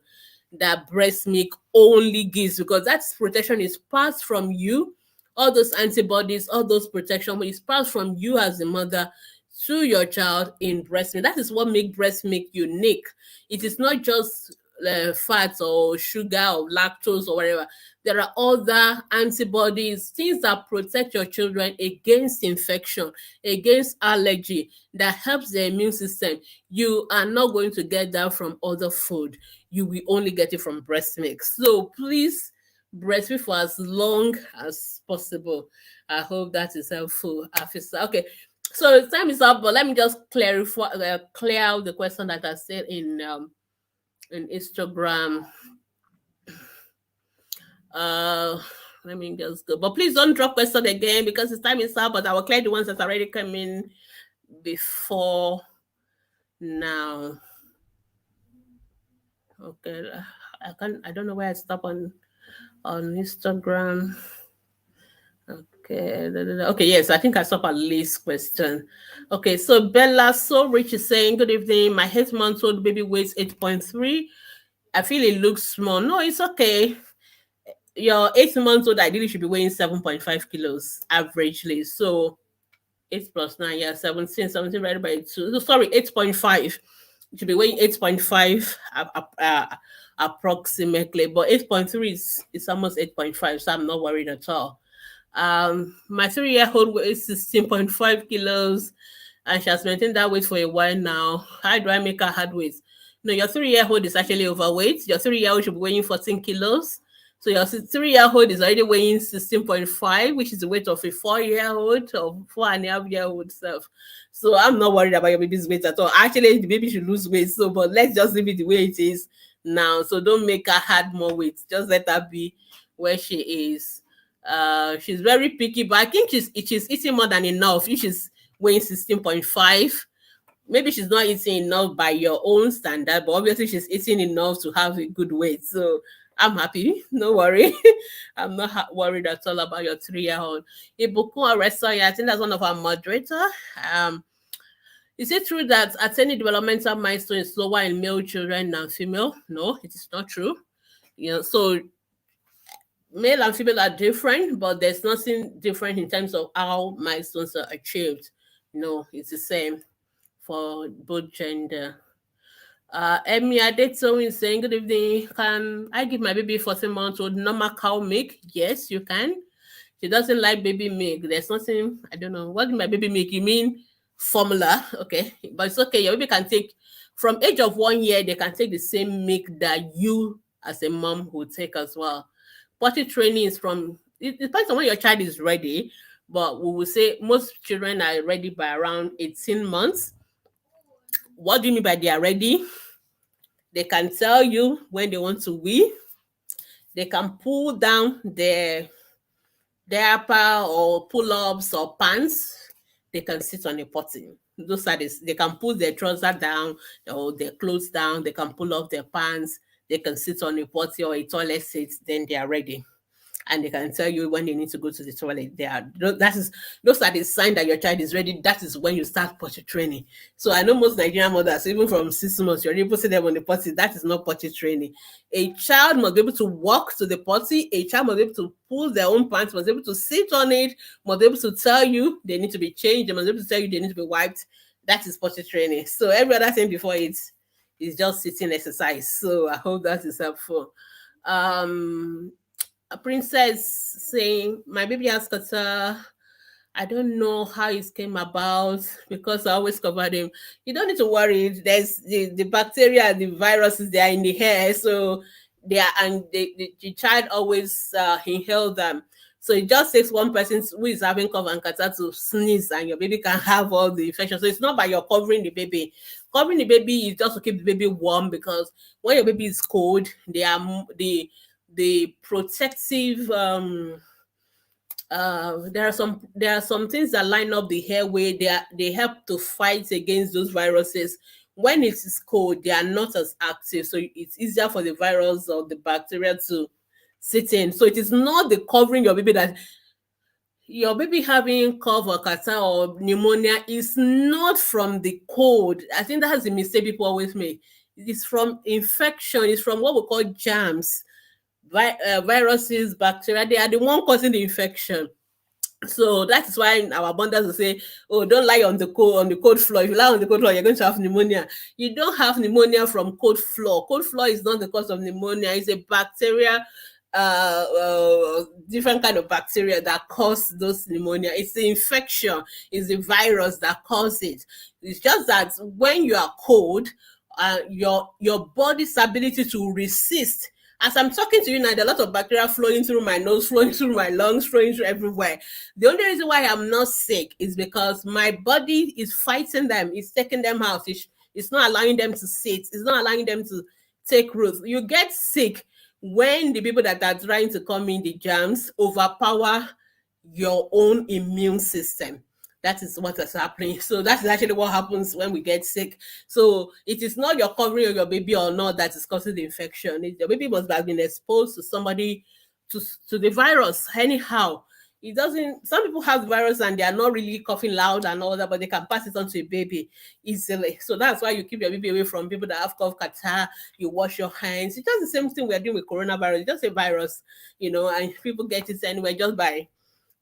that breast milk only gives, because that protection is passed from you. All those antibodies, all those protection is passed from you as a mother to your child in breast milk. That is what makes breast milk unique. It is not just fat or sugar or lactose or whatever. There are other antibodies, things that protect your children against infection, against allergy, that helps the immune system. You are not going to get that from other food. You will only get it from breast milk. So please breastfeed for as long as possible. I hope that is helpful, Afisa. Okay, so time is up, but let me just clear out the question that I said in Instagram. Uh, Let me just go. But please don't drop question again, because it's time is up. But I will clear the ones that already come in before now. Okay, I can't. I don't know where I stop on Instagram. Okay, okay, yes, I think I stop at least question. Okay, so Bella So Rich is saying, good evening. My 8 month old baby weighs 8.3. I feel it looks small. No, it's okay. Your 8 months old ideally should be weighing 7.5 kilos averagely. So 8 plus 9, yeah, 17 divided by 2. So sorry, 8.5. You should be weighing 8.5 approximately, but 8.3 is almost 8.5, so I'm not worried at all. My 3-year-old weighs 16.5 kilos, and she has maintained that weight for a while now. How do I make her hard weight? No, your 3-year-old is actually overweight. Your 3-year-old should be weighing 14 kilos. So your 3-year-old is already weighing 16.5, which is the weight of a 4-year-old or 4.5-year-old self. So I'm not worried about your baby's weight at all. Actually, the baby should lose weight. So, but let's just leave it the way it is now. So don't make her add more weight. Just let her be where she is. She's very picky, but I think she's eating more than enough. If she's weighing 16.5, maybe she's not eating enough by your own standard, but obviously she's eating enough to have a good weight. So I'm happy. No worry. I'm not worried at all about your 3-year-old. Ibukun Aresoya, I think that's one of our moderator. Is it true that attaining developmental milestone is slower in male children than female? No, it is not true. So male and female are different, but there's nothing different in terms of how milestones are achieved. No, it's the same for both gender. Emi Adetso is saying, good evening. Can I give my baby 14 months old normal cow milk? Yes, you can. She doesn't like baby milk. There's nothing, I don't know. What do my baby milk? You mean formula? Okay. But it's okay. Your baby can take, from age of 1 year, they can take the same milk that you as a mom would take as well. Potty training is from, it depends on when your child is ready, but we will say most children are ready by around 18 months. What do you mean by they are ready? They can tell you when they want to wee. They can pull down their upper or pull-ups or pants. They can sit on a potty. Those are this. They can pull their trouser down or their clothes down. They can pull off their pants. they can sit on a potty or a toilet seat, then they are ready. And they can tell you when they need to go to the toilet. Those are the sign that your child is ready. That is when you start potty training. So I know most Nigerian mothers, even from 6 months, you're already putting them on the potty. That is not potty training. A child must be able to walk to the potty. A child must be able to pull their own pants, must be able to sit on it, must be able to tell you they need to be changed, they must be able to tell you they need to be wiped. That is potty training. So every other thing before it is just sitting exercise. So I hope that is helpful. A princess saying, my baby has Qatar. I don't know how it came about because I always covered him. You don't need to worry. There's the bacteria, the viruses, they are in the hair. So they are, and the child always inhale them. So it just takes one person who is having cough and catarrh to sneeze, and your baby can have all the infection. So it's not by you're covering the baby. Covering the baby is just to keep the baby warm, because when your baby is cold, they are the protective there are some things that line up the airway. They help to fight against those viruses. When it is cold, they are not as active, so it's easier for the virus or the bacteria to sit in. So it is not the covering your baby that your baby having cough or catarrh or pneumonia is not from the cold. I think that's the mistake people always make. It's from infection. It's from what we call germs, viruses, bacteria. They are the one causing the infection. So that is why our abundance will say, "Oh, don't lie on the cold floor. If you lie on the cold floor, you're going to have pneumonia." You don't have pneumonia from cold floor. Cold floor is not the cause of pneumonia. It's a bacteria, different kind of bacteria that cause those pneumonia. It's the infection. It's the virus that causes it. It's just that when you are cold, your body's ability to resist. As I'm talking to you now, there are a lot of bacteria flowing through my nose, flowing through my lungs, flowing through everywhere. The only reason why I'm not sick is because my body is fighting them. It's taking them out. It's not allowing them to sit. It's not allowing them to take root. You get sick when the people that are trying to come in, the germs, overpower your own immune system. That is what is happening. So that's actually what happens when we get sick. So it is not your covering of your baby or not that is causing the infection. Your baby must have been exposed to somebody, to the virus anyhow. It doesn't. Some people have the virus and they are not really coughing loud and all that, but they can pass it on to a baby easily. So that's why you keep your baby away from people that have cough, catarrh. You wash your hands. It's just the same thing we're doing with coronavirus. It's just a virus, and people get it anyway just by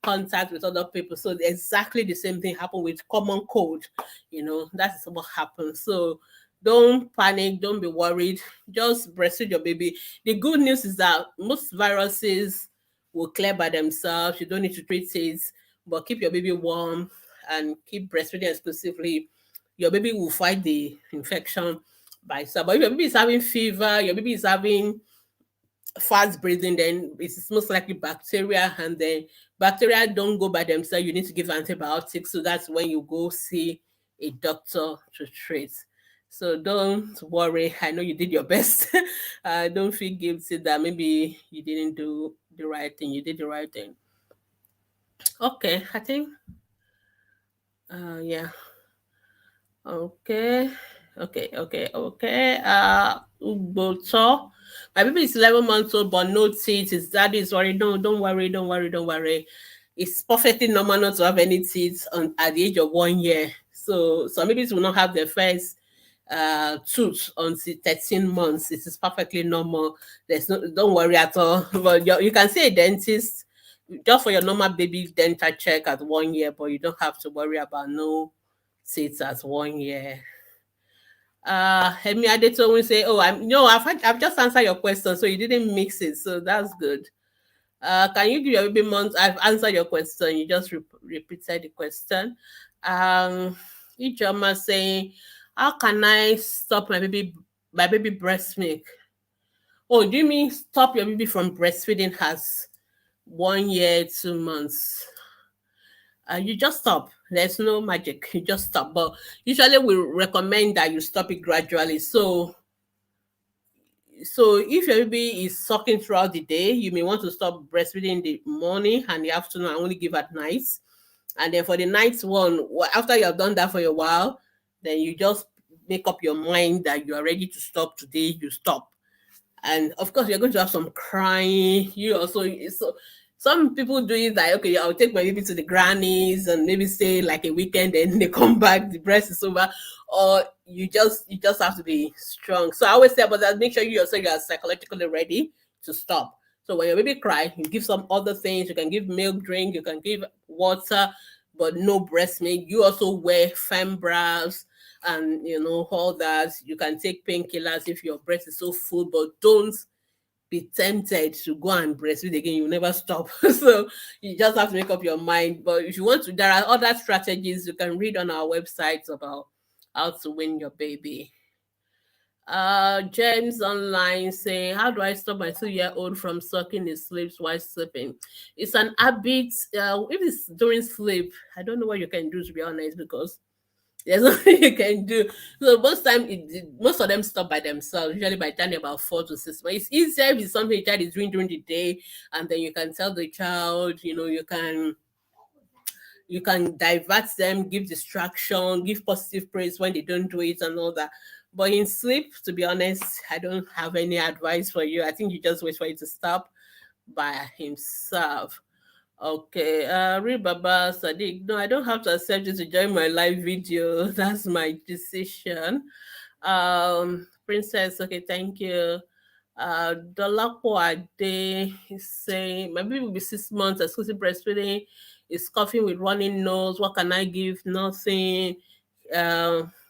contact with other people. So exactly the same thing happened with common cold. That is what happens. So don't panic, don't be worried. Just breastfeed your baby. The good news is that most viruses will clear by themselves. You don't need to treat it, but keep your baby warm and keep breastfeeding exclusively. Your baby will fight the infection by itself. But if your baby is having fever, your baby is having fast breathing, then it's most likely bacteria, and then bacteria don't go by themselves. You need to give antibiotics. So that's when you go see a doctor to treat. So don't worry. I know you did your best. Don't feel guilty that maybe you didn't do the right thing. You did the right thing. Okay, I think. Yeah. Okay. Okay. Ugboto. My baby is 11 months old, but no teeth. His daddy is worried. No, don't worry, don't worry, don't worry. It's perfectly normal not to have any teeth at the age of 1 year. So some babies will not have their first tooth until 13 months. It is perfectly normal. Don't worry at all. But you can see a dentist just for your normal baby dental check at 1 year, but you don't have to worry about no teeth at 1 year. Hemi Adeto will say, "Oh, I've just answered your question, so you didn't mix it, so that's good." Can you give your baby months? I've answered your question. You just repeated the question. Ijoma saying, "How can I stop my baby breast milk?" Oh, do you mean stop your baby from breastfeeding has 1 year, 2 months? You just stop. There's no magic. You just stop. But usually we recommend that you stop it gradually. So if your baby is sucking throughout the day, you may want to stop breastfeeding in the morning and the afternoon and only give at night. And then for the night one, after you have done that for a while, then you just make up your mind that you are ready to stop today, you stop. And of course, you're going to have some crying. You also, so some people do it like, okay, I'll take my baby to the grannies and maybe stay like a weekend, and they come back, the breast is over. Or you just have to be strong. So I always say about that, make sure you yourself are psychologically ready to stop. So when your baby cry, you give some other things. You can give milk drink, you can give water, but no breast milk. You also wear firm bras and all that. You can take painkillers if your breast is so full, but don't be tempted to go and breastfeed again. You never stop. So you just have to make up your mind. But if you want to, there are other strategies you can read on our website about how to win your baby. James online saying, how do I stop my 2-year-old from sucking his lips while sleeping? It's an habit. If it's during sleep, I don't know what you can do, to be honest, because there's nothing you can do. So most of them stop by themselves, usually by the time they're about 4 to 6 months. It's easier if it's something the child is doing during the day, and then you can tell the child, you can divert them, give distraction, give positive praise when they don't do it and all that. But in sleep, to be honest, I don't have any advice for you. I think you just wait for it to stop by himself. Okay, Real Baba Sadiq. No, I don't have to accept you to join my live video. That's my decision. Princess, okay, thank you. Dolapo Ade is saying, my baby will be 6 months, exclusive breastfeeding, is coughing with running nose. What can I give? Nothing.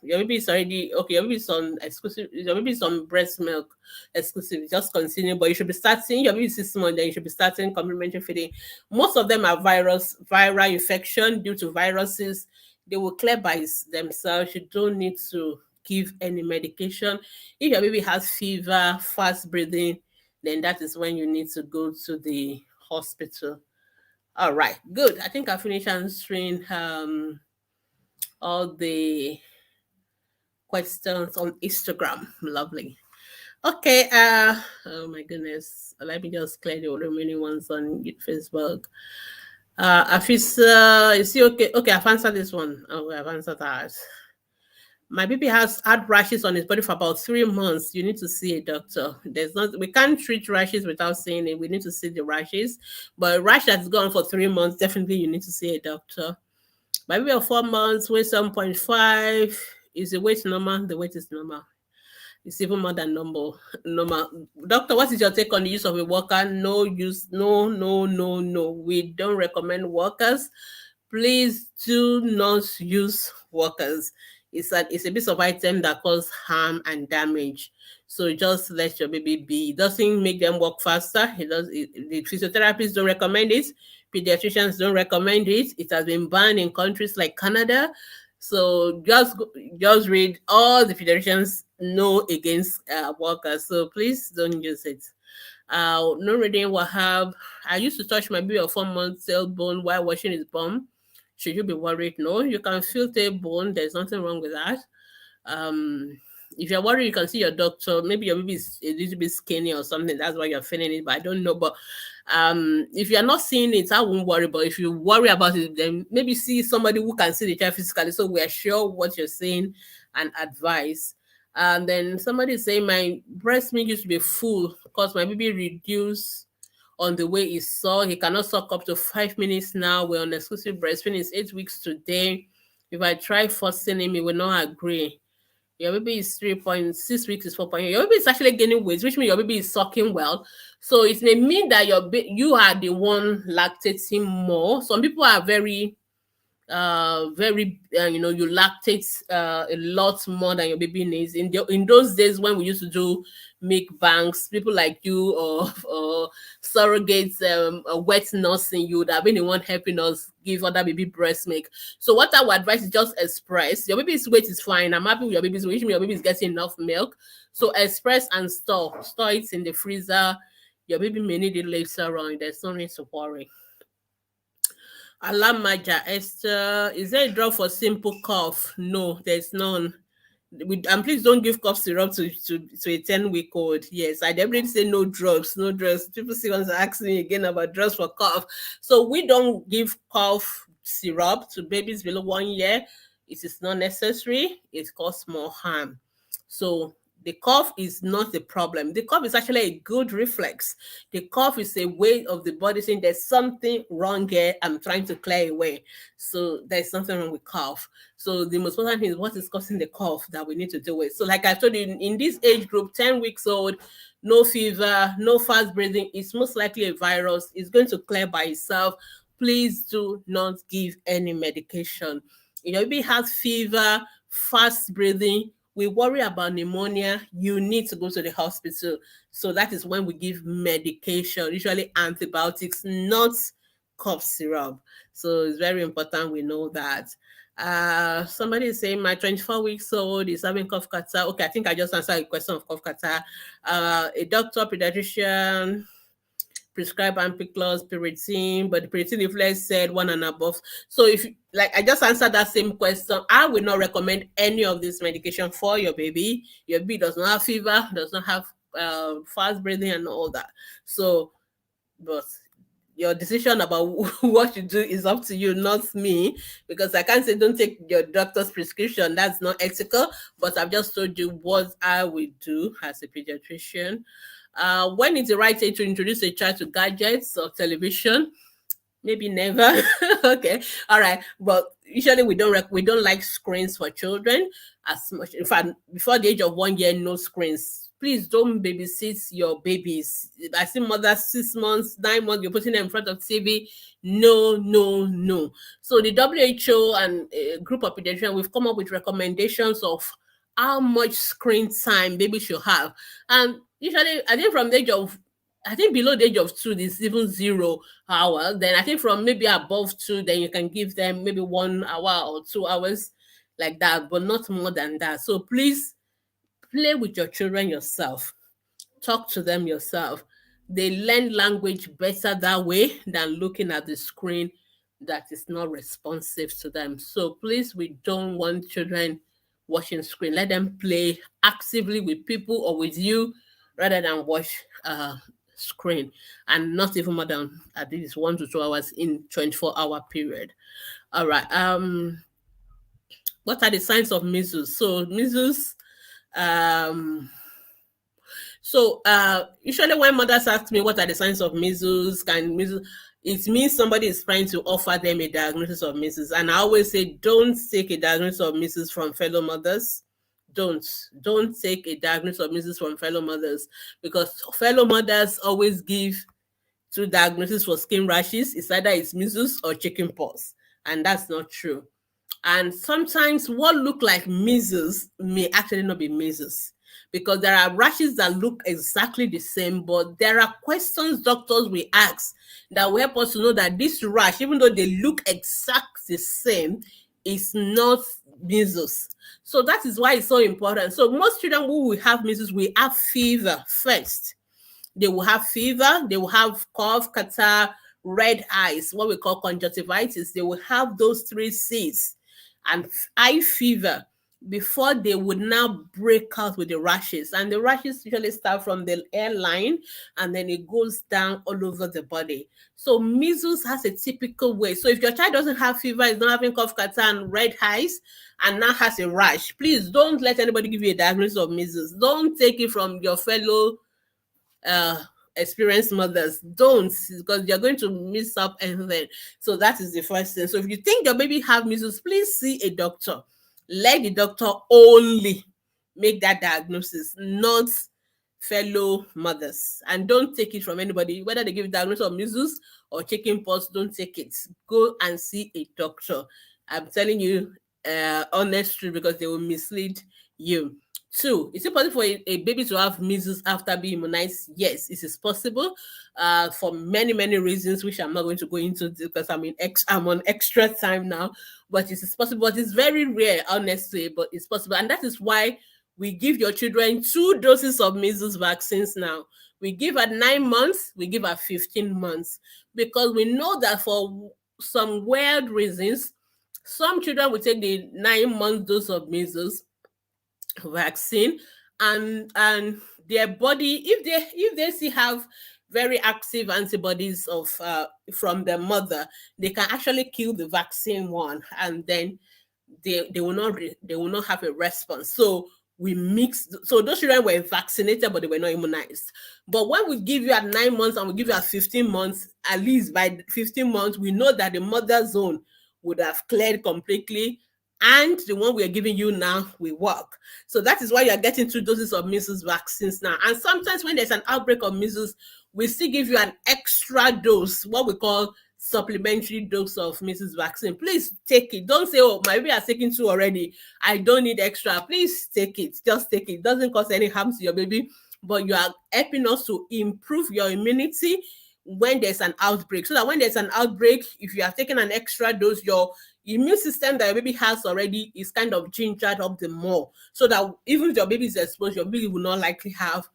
Your baby is already okay. Your baby is on exclusive. Your baby is on breast milk exclusive. Just continue, but you should be starting. Your baby is 6 months, then you should be starting complementary feeding. Most of them are viral infection due to viruses. They will clear by themselves. You don't need to give any medication. If your baby has fever, fast breathing, then that is when you need to go to the hospital. All right, good. I think I finished answering all the questions on Instagram. Lovely. Okay. Oh my goodness. Let me just clear the remaining ones on Facebook. Afisa, is he okay? Okay, I've answered this one. Oh, I've answered that. My baby has had rashes on his body for about 3 months. You need to see a doctor. We can't treat rashes without seeing it. We need to see the rashes. But a rash that's gone for 3 months, definitely you need to see a doctor. My baby of 4 months, weight 7.5. Is the weight normal? The weight is normal. It's even more than normal. Doctor, what is your take on the use of a walker? No use. No, no, no, no. We don't recommend walkers. Please do not use walkers. It's a piece of item that cause harm and damage. So just let your baby be. It doesn't make them walk faster. The physiotherapists don't recommend it. Pediatricians don't recommend it. It has been banned in countries like Canada. So just read all the pediatricians know against walkers. So please don't use it. Nuruddin Wahab, I used to touch my baby of 4 months tailbone while washing his bum. Should you be worried? No, you can feel tailbone. There's nothing wrong with that. If you're worried, you can see your doctor. Maybe your baby is a little bit skinny or something. That's why you're feeling it, but I don't know. But if you're not seeing it, I won't worry. But if you worry about it, then maybe see somebody who can see the child physically, so we're sure what you're saying and advise. And then somebody is saying my breast milk used to be full because my baby reduced on the way he saw. He cannot suck up to 5 minutes now. We're on exclusive breastfeeding. It's 8 weeks today. If I try forcing him, he will not agree. Your baby is 3.6 weeks, is 4. Your baby is actually gaining weight, which means your baby is sucking well. So it may mean that you are the one lactating more. Some people are very you lactate a lot more than your baby needs. In those days when we used to do milk banks, people like you or surrogates, wet nursing, you would have been the one helping us give other baby breast milk. So what I would advise is just express. Your baby's weight is fine. I'm happy with your baby's weight. Which means your baby is getting enough milk. So express and store it in the freezer. Your baby may need it later on. There's no need to worry. Alamaja Esther, is there a drug for simple cough? No, there's none. And please don't give cough syrup to a 10-week-old. Yes, I definitely say no drugs, no drugs. People still want to ask me again about drugs for cough. So we don't give cough syrup to babies below 1 year. It is not necessary. It causes more harm. So The cough is not the problem. The cough is actually a good reflex. The cough is a way of the body saying there's something wrong here. I'm trying to clear away. So there's something wrong with cough. So the most important thing is what is causing the cough that we need to deal with. So like I told you, in this age group, 10 weeks old, no fever, no fast breathing, it's most likely a virus. It's going to clear by itself. Please do not give any medication. If it has fever, fast breathing, we worry about pneumonia, you need to go to the hospital. So that is when we give medication, usually antibiotics, not cough syrup. So it's very important we know that. Somebody is saying my 24 weeks old is having cough catarrh. Okay, I think I just answered a question of cough catarrh. A doctor, pediatrician, prescribe ampiclox, pyridine, but the pyridine influence said 1 and above. So if like I just answered that same question, I will not recommend any of this medication for your baby. Your baby does not have fever, does not have fast breathing and all that. So, but your decision about what you do is up to you, not me, because I can't say don't take your doctor's prescription. That's not ethical. But I've just told you what I will do as a pediatrician. When is the right age to introduce a child to gadgets or television? Maybe never. Okay, all right. But usually we don't like screens for children as much. In fact, before the age of 1 year, no screens. Please don't babysit your babies. I see mothers 6 months, 9 months, you're putting them in front of TV. No, no, no. So the WHO and a group of pediatricians, we've come up with recommendations of how much screen time baby should have. And usually, I think below the age of 2, there's even 0 hours. Then I think from maybe above 2, then you can give them maybe 1 hour or 2 hours like that, but not more than that. So please play with your children yourself. Talk to them yourself. They learn language better that way than looking at the screen that is not responsive to them. So please, we don't want children watching screen. Let them play actively with people or with you rather than watch screen, and not even more than at least 1 to 2 hours in 24-hour period. All right. What are the signs of measles? So measles, usually when mothers ask me what are the signs of measles, it means somebody is trying to offer them a diagnosis of measles. And I always say, don't take a diagnosis of measles from fellow mothers. Don't take a diagnosis of measles from fellow mothers, because fellow mothers always give 2 diagnoses for skin rashes. It's either it's measles or chickenpox, and that's not true. And sometimes what look like measles may actually not be measles, because there are rashes that look exactly the same, but there are questions doctors will ask that will help us to know that this rash, even though they look exactly the same, is not measles. So that is why it's so important. So most children who will have measles will have fever first. They will have fever, they will have cough, catarrh, red eyes, what we call conjunctivitis. They will have those 3 C's and eye fever before they would now break out with the rashes. And the rashes usually start from the hairline and then it goes down all over the body. So measles has a typical way. So if your child doesn't have fever, is not having cough, catarrh, and red eyes, and now has a rash, please don't let anybody give you a diagnosis of measles. Don't take it from your fellow experienced mothers. Don't, because you're going to miss up anything. So that is the first thing. So if you think your baby have measles, please see a doctor. Let the doctor only make that diagnosis, not fellow mothers. And don't take it from anybody, whether they give you diagnosis of measles or chickenpox. Don't take it. Go and see a doctor. I'm telling you honest truth, because they will mislead you. 2, is it possible for a baby to have measles after being immunized? Yes, it is possible for many, many reasons, which I'm not going to go into because I'm on extra time now. But it is possible, but it's very rare, honestly, but it's possible. And that is why we give your children 2 doses of measles vaccines now. We give at 9 months, we give at 15 months, because we know that for some weird reasons, some children will take the 9-month dose of measles vaccine, and their body, if they still have very active antibodies of from their mother, they can actually kill the vaccine one, and then they will not have a response. So we mix. So those children were vaccinated, but they were not immunized. But when we give you at 9 months and we give you at 15 months, at least by 15 months, we know that the mother zone would have cleared completely, and the one we are giving you now will work. So that is why you are getting 2 doses of measles vaccines now. And sometimes when there's an outbreak of measles, we still give you an extra dose, what we call supplementary dose of measles vaccine. Please take it. Don't say, oh, my baby has taken 2 already, I don't need extra. Please take it. Just take it. It doesn't cause any harm to your baby, but you are helping us to improve your immunity when there's an outbreak. So that when there's an outbreak, if you have taken an extra dose, your immune system that your baby has already is kind of gingered up the more, so that even if your baby is exposed, your baby will not likely have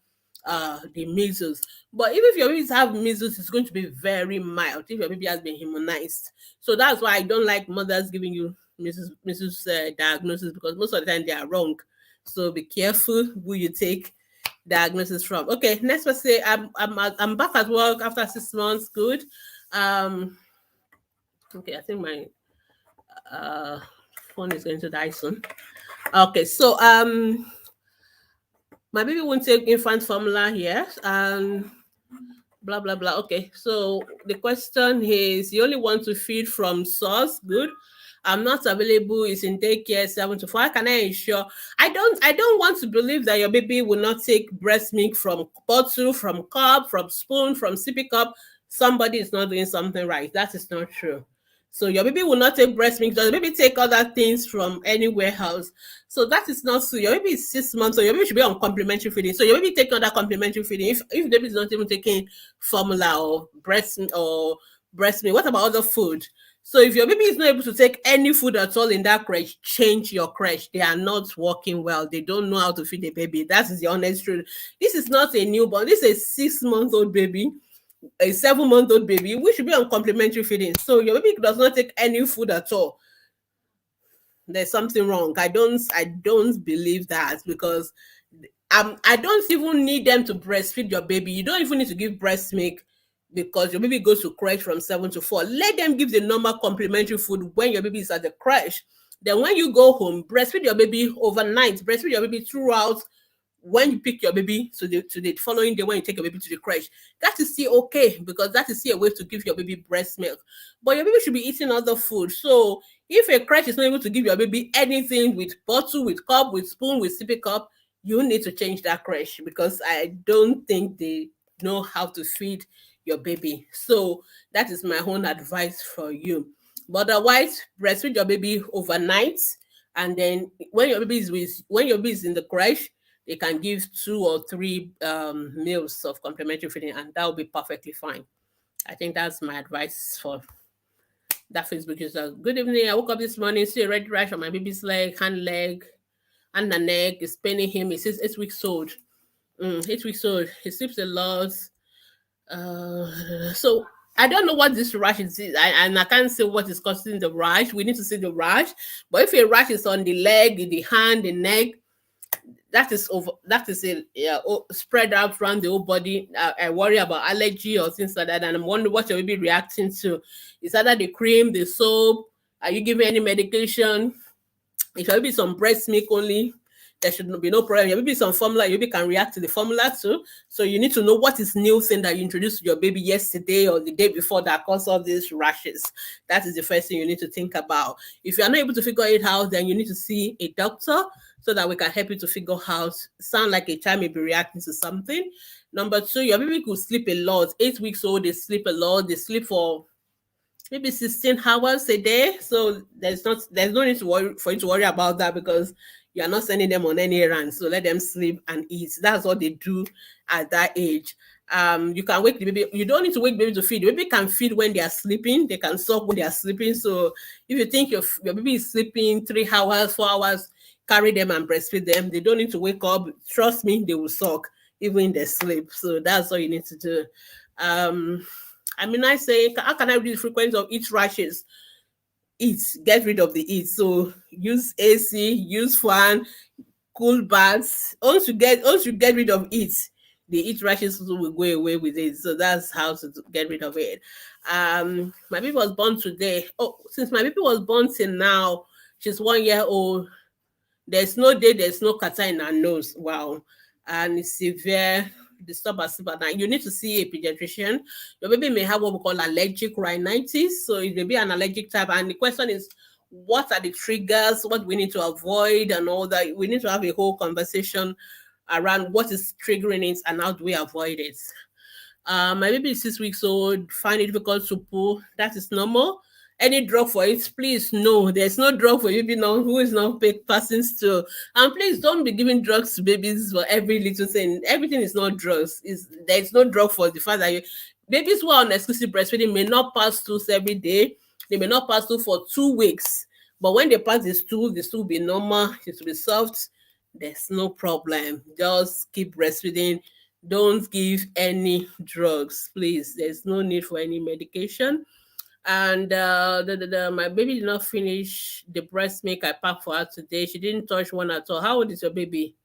the measles. But even if your babies have measles, it's going to be very mild if your baby has been immunized. So that's why I don't like mothers giving you measles diagnosis, because most of the time they are wrong. So be careful who you take diagnosis from. Okay, next person say, I'm back at work after 6 months. Good. Okay, I think my phone is going to die soon. Okay, so my baby won't take infant formula here. Blah blah blah. Okay, so the question is, you only want to feed from source. Good. I'm not available, is in daycare 7 to 4. How can I ensure? I don't want to believe that your baby will not take breast milk from bottle, from cup, from spoon, from sippy cup. Somebody is not doing something right. That is not true. So your baby will not take breast milk. Does the baby take other things from anywhere else? So that is not so. Your baby is 6 months, so your baby should be on complementary feeding. So your baby take other complementary feeding. If the baby is not even taking formula or breast milk, what about other food? So if your baby is not able to take any food at all in that crèche, change your crèche. They are not working well. They don't know how to feed a baby. That is the honest truth. This is not a newborn. This is a 6-month-old baby, a 7-month-old baby. We should be on complementary feeding. So your baby does not take any food at all. There's something wrong. I don't believe that, because I don't even need them to breastfeed your baby. You don't even need to give breast milk, because your baby goes to crèche from 7 to 4. Let them give the normal complementary food when your baby is at the crèche. Then when you go home, breastfeed your baby overnight, breastfeed your baby throughout when you pick your baby to the following day when you take your baby to the crèche. That is still okay, because that is still a way to give your baby breast milk. But your baby should be eating other food. So if a crèche is not able to give your baby anything with bottle, with cup, with spoon, with sippy cup, you need to change that crèche, because I don't think they know how to feed your baby. So that is my own advice for you. But otherwise, breastfeed your baby overnight, and then when your baby is in the crèche, they can give 2 or 3 meals of complementary feeding, and that will be perfectly fine. I think that's my advice for that Facebook user. Good evening. I woke up this morning, see a red rash on my baby's leg, and the neck is paining him. He says 8 weeks old. 8 weeks old. He sleeps a lot. So I don't know what this rash is, and I can't say what is causing the rash. We need to see the rash. But if a rash is on the leg, the hand, the neck, that is spread out around the whole body. I worry about allergy or things like that, and I'm wondering what your baby reacting to. Is either the cream, the soap? Are you giving any medication? If your baby is on breast milk only, there should be no problem. Your baby is on formula, your baby can react to the formula too. So you need to know what is new thing that you introduced to your baby yesterday or the day before that caused all these rashes. That is the first thing you need to think about. If you are not able to figure it out, then you need to see a doctor so that we can help you to figure out. Sound like a child may be reacting to something. Number 2, your baby could sleep a lot. 8 weeks old, they sleep a lot. They sleep for maybe 16 hours a day. So there's no need to worry for you to worry about that, because you are not sending them on any errands. So let them sleep and eat. That's what they do at that age. You can wake the baby. You don't need to wake the baby to feed. The baby can feed when they are sleeping. They can suck when they are sleeping. So if you think your baby is sleeping 3 hours, 4 hours, carry them and breastfeed them. They don't need to wake up. Trust me, they will suck even in their sleep. So that's all you need to do. I say, how can I reduce the frequency of itch rashes? Get rid of the heat. So use AC, use fan, cool baths. Once you get rid of it, the itch rashes will go away with it. So that's how to get rid of it. My baby was born today. Oh, since my baby was born till now, she's 1 year old. There's no day, there's no Qatar in her nose. Wow. And it's severe disturbance. But now you need to see a pediatrician. Your baby may have what we call allergic rhinitis. So it may be an allergic type. And the question is, what are the triggers? What we need to avoid and all that? We need to have a whole conversation around what is triggering it and how do we avoid it. My baby is 6 weeks old, find it difficult to pull. That is normal. Any drug for it, please, no. There's no drug for baby now who is not passing still. And please don't be giving drugs to babies for every little thing. Everything is not drugs. There's no drug for the fact that babies who are on exclusive breastfeeding may not pass stools every day. They may not pass stool for 2 weeks. But when they pass the stool will be normal, it will be soft. There's no problem. Just keep breastfeeding. Don't give any drugs, please. There's no need for any medication. And my baby did not finish the breast milk I packed for her today. She didn't touch one at all. How old is your baby?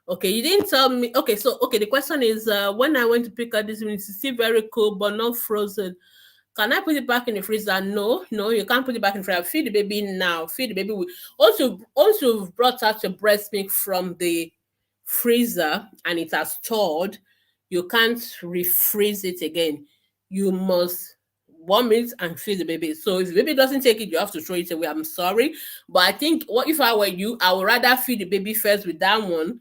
Okay, you didn't tell me. Okay, so the question is, when I went to pick her this morning, it's still very cold but not frozen. Can I put it back in the freezer? No, no, you can't put it back in the freezer. Feed the baby now. Feed the baby with once you've brought out your breast milk from the freezer and it has stored, you can't refreeze it again. You must warm it and feed the baby. So if the baby doesn't take it, you have to throw it away. I'm sorry. But I think what if I were you, I would rather feed the baby first with that one.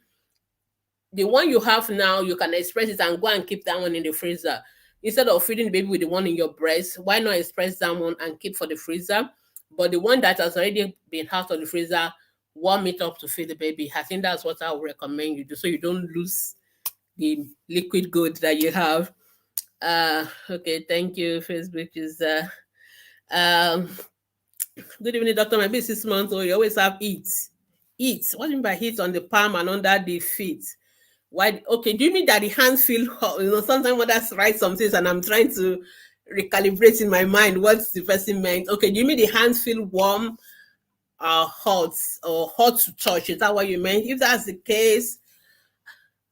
The one you have now, you can express it and go and keep that one in the freezer. Instead of feeding the baby with the one in your breast, why not express that one and keep for the freezer? But the one that has already been out of the freezer, warm it up to feed the baby. I think that's what I would recommend you do, so you don't lose the liquid good that you have. Okay, thank you. Facebook is um good evening, doctor. My baby is 6 months old. You always have eat. Eat. What do you mean by heat on the palm and under the feet? Why? Okay, do you mean that the hands feel hot? Sometimes mothers write some things and I'm trying to recalibrate in my mind what the person meant. Okay, do you mean the hands feel warm or hot or hot to touch? Is that what you meant? If that's the case,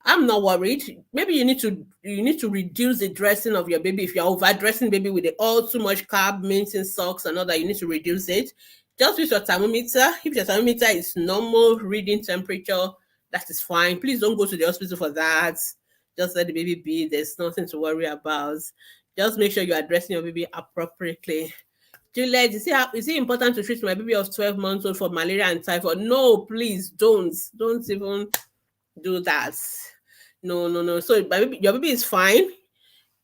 I'm not worried. Maybe you need to reduce the dressing of your baby. If you're over dressing baby with all too much carb, minting socks and all that, you need to reduce it. Just use your thermometer. If your thermometer is normal reading temperature, that is fine. Please don't go to the hospital for that. Just let the baby be. There's nothing to worry about. Just make sure you are dressing your baby appropriately. Juliet, is it important to treat my baby of 12 months old for malaria and typhoid? No, please don't. Don't even do that. No, no, no. So your baby is fine.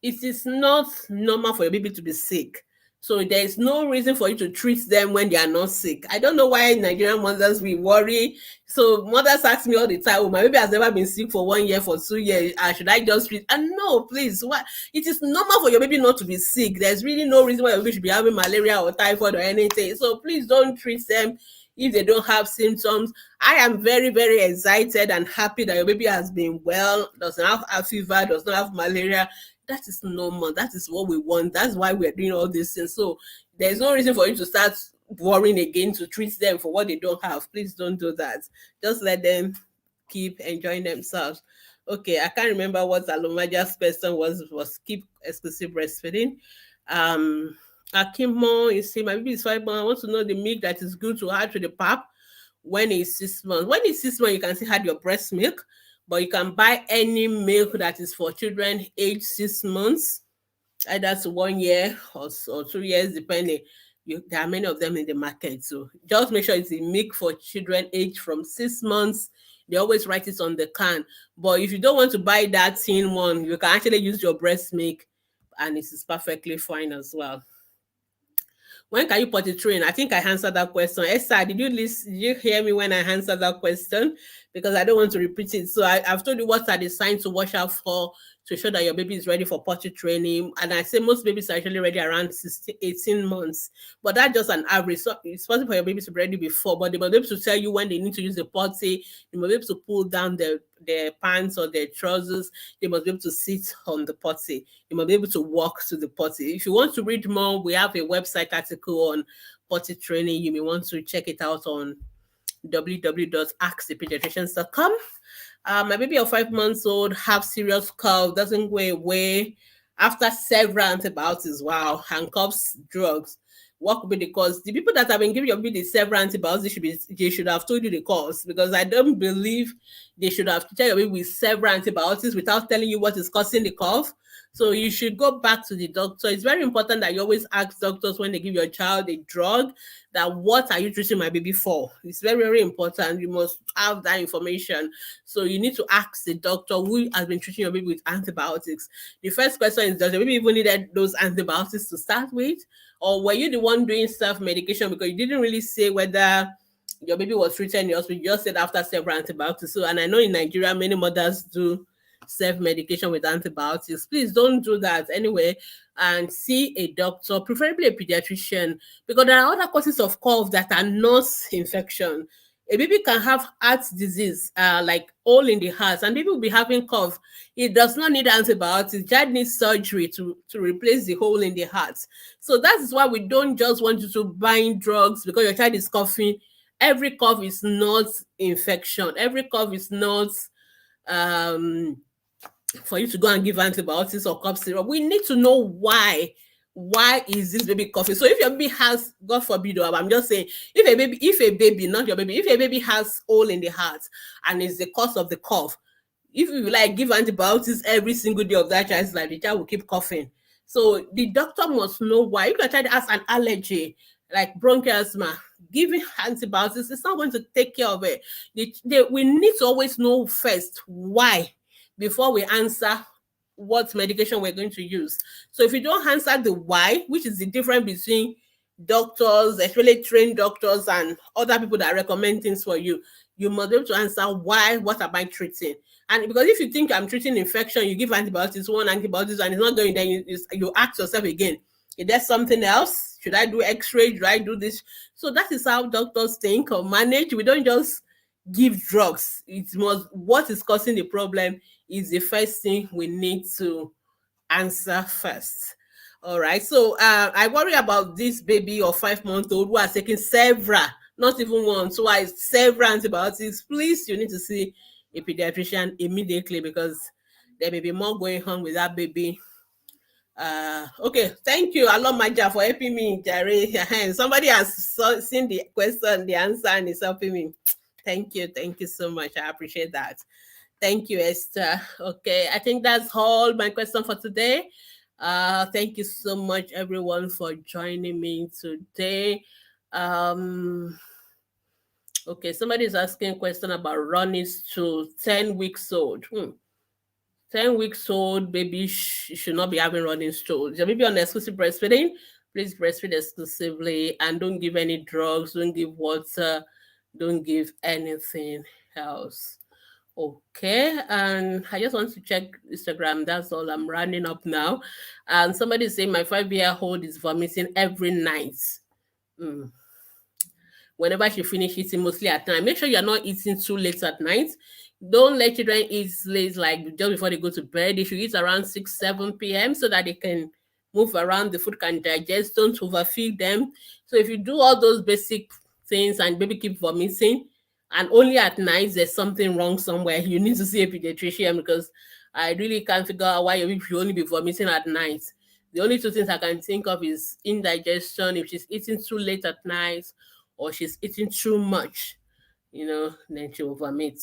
It is not normal for your baby to be sick. So there is no reason for you to treat them when they are not sick. I don't know why Nigerian mothers will worry. So mothers ask me all the time, "Oh, my baby has never been sick for 1 year, for 2 years. Should I just treat?" And no, please. What? It is normal for your baby not to be sick. There's really no reason why your baby should be having malaria or typhoid or anything. So please don't treat them if they don't have symptoms. I am very, very excited and happy that your baby has been well, doesn't have a fever, does not have malaria. That is normal. That is what we want. That's why we're doing all these things. So there's no reason for you to start worrying again to treat them for what they don't have. Please don't do that. Just let them keep enjoying themselves. Okay, I can't remember what Alomaja's question was keep exclusive breastfeeding. Akimo is saying my baby is 5 months. I want to know the milk that is good to add to the pap when it's 6 months. When it's 6 months, you can still add your breast milk, but you can buy any milk that is for children aged 6 months, either to 1 year or 2 years, depending. There are many of them in the market. So just make sure it's a milk for children aged from 6 months. They always write it on the can. But if you don't want to buy that thin one, you can actually use your breast milk and it is perfectly fine as well. When can you potty train? I think I answered that question. Esther, did you listen? Did you hear me when I answered that question? Because I don't want to repeat it. So I've told you what are the signs to watch out for to show that your baby is ready for potty training. And I say most babies are actually ready around 18 months. But that's just an average. So it's possible for your baby to be ready before, but they must be able to tell you when they need to use the potty. They must be able to pull down their pants or their trousers. They must be able to sit on the potty. You must be able to walk to the potty. If you want to read more, we have a website article on potty training. You may want to check it out on www.askthepediatricians.com. My baby of 5 months old have serious cough, doesn't go away after several antibiotics. Wow, handcuffs, drugs. what could be the cause. The people that have been giving your baby several antibiotics they should have told you the cause, because I don't believe they should have treated your baby with several antibiotics without telling you what is causing the cough. So you should go back to the doctor. It's very important that you always ask doctors when they give your child a drug that what are you treating my baby for. It's very, very important. You must have that information. So you need to ask the doctor who has been treating your baby with antibiotics. The first question is, does your baby even needed those antibiotics to start with? Or were you the one doing self-medication, because you didn't really say whether your baby was treated in the hospital? You just said after several antibiotics. So, and I know in Nigeria, many mothers do self-medication with antibiotics. Please don't do that anyway, and see a doctor, preferably a pediatrician, because there are other causes of cough that are not infection. A baby can have heart disease, like hole in the heart, and baby will be having cough. It does not need antibiotics. Child needs surgery to replace the hole in the heart. So that is why we don't just want you to bind drugs because your child is coughing. Every cough is not infection. Every cough is not um for you to go and give antibiotics or cough syrup. We need to know why. Why is this baby coughing? So if your baby has, God forbid, I'm just saying, if a baby, not your baby, if a baby has hole in the heart and it's the cause of the cough, if you like give antibiotics every single day of that child's life, the child will keep coughing. So the doctor must know why. If your child has an allergy, like bronchial asthma, giving antibiotics is not going to take care of it. We need to always know first why before we answer what medication we're going to use. So if you don't answer the why, which is the difference between doctors, especially trained doctors and other people that recommend things for you, you must be able to answer why, what am I treating? And because if you think I'm treating infection, you give antibiotics, one antibiotics, and it's not going, then you ask yourself again, is there something else? Should I do x-ray? Should I do this? So that is how doctors think or manage. We don't just give drugs. It must, what is causing the problem is the first thing we need to answer first. All right. So I worry about this baby or 5-month-old who are taking several, not even one, twice, several antibiotics. Please, you need to see a pediatrician immediately, because there may be more going on with that baby. Okay, thank you, Alomaja, for helping me, Jare. Somebody has seen the question, the answer, and is helping me. Thank you so much. I appreciate that. Thank you, Esther. Okay, I think that's all my question for today. Thank you so much, everyone, for joining me today. Okay, somebody is asking a question about running to 10 weeks old. 10 weeks old baby should not be having running stools. Your baby on exclusive breastfeeding, please breastfeed exclusively and don't give any drugs, don't give water, don't give anything else. Okay, and I just want to check Instagram. That's all. I'm running up now. And somebody is saying my 5-year-old is vomiting every night. Whenever she finishes eating, mostly at night. Make sure you're not eating too late at night. Don't let children eat late, like just before they go to bed. They should eat around 6, 7 p.m. so that they can move around, the food can digest. Don't overfeed them. So if you do all those basic things and baby keep vomiting, and only at night there's something wrong somewhere, you need to see a pediatrician, because I really can't figure out why your baby should only be vomiting at night. The only two things I can think of is indigestion, if she's eating too late at night, or she's eating too much, then she will vomit.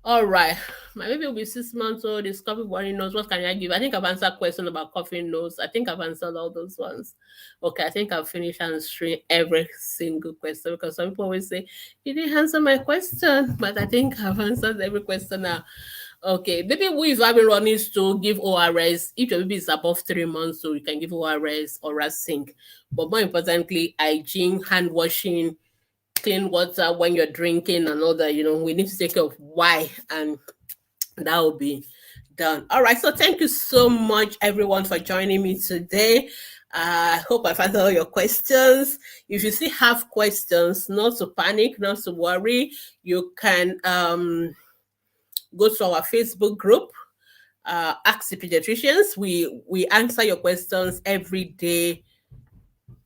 All right. My baby will be 6 months old. Is coughing, running nose. What can I give? I think I've answered question about coughing nose. I think I've answered all those ones. Okay, I think I've finished answering every single question, because some people always say, you didn't answer my question. But I think I've answered every question now. Okay, baby who is having running stool, give ORS. If your baby is above 3 months, so you can give ORS or zinc. But more importantly, hygiene, hand washing, clean water when you're drinking and all that. We need to take care of why, and that will be done. All right, so thank you so much, everyone, for joining me today. I hope I've answered all your questions. If you still have questions, not to panic, not to worry, you can go to our Facebook group, Ask the Pediatricians. We answer your questions every day,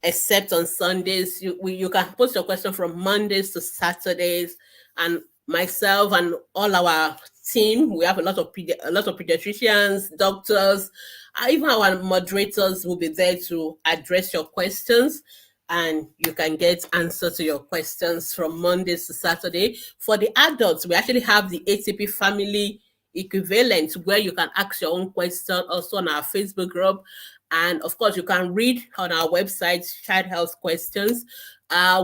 except on Sundays. You can post your question from Mondays to Saturdays, and myself and all our team. We have a lot of pediatricians, doctors, even our moderators will be there to address your questions, and you can get answers to your questions from Mondays to Saturday. For the adults, we actually have the ATP family equivalent where you can ask your own question also on our Facebook group. And of course, you can read on our website child health questions.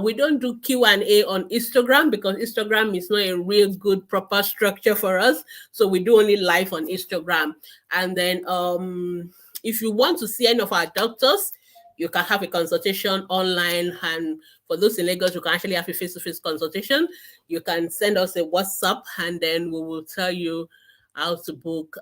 We don't do Q&A on Instagram because Instagram is not a real good proper structure for us. So we do only live on Instagram. And then if you want to see any of our doctors, you can have a consultation online. And for those in Lagos, you can actually have a face-to-face consultation. You can send us a WhatsApp and then we will tell you how to book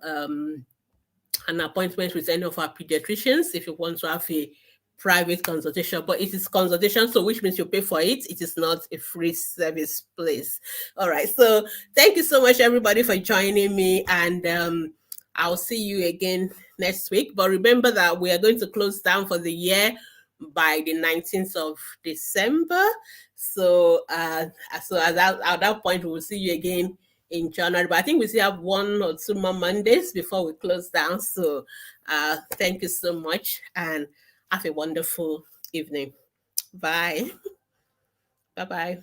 an appointment with any of our pediatricians if you want to have a private consultation. But it is consultation, so which means you pay for it. It is not a free service, please. All right. So thank you so much, everybody, for joining me. And I'll see you again next week. But remember that we are going to close down for the year by the 19th of December. So at that point, we will see you again in January. But I think we still have 1 or 2 more Mondays before we close down. So thank you so much and have a wonderful evening. Bye. Bye-bye.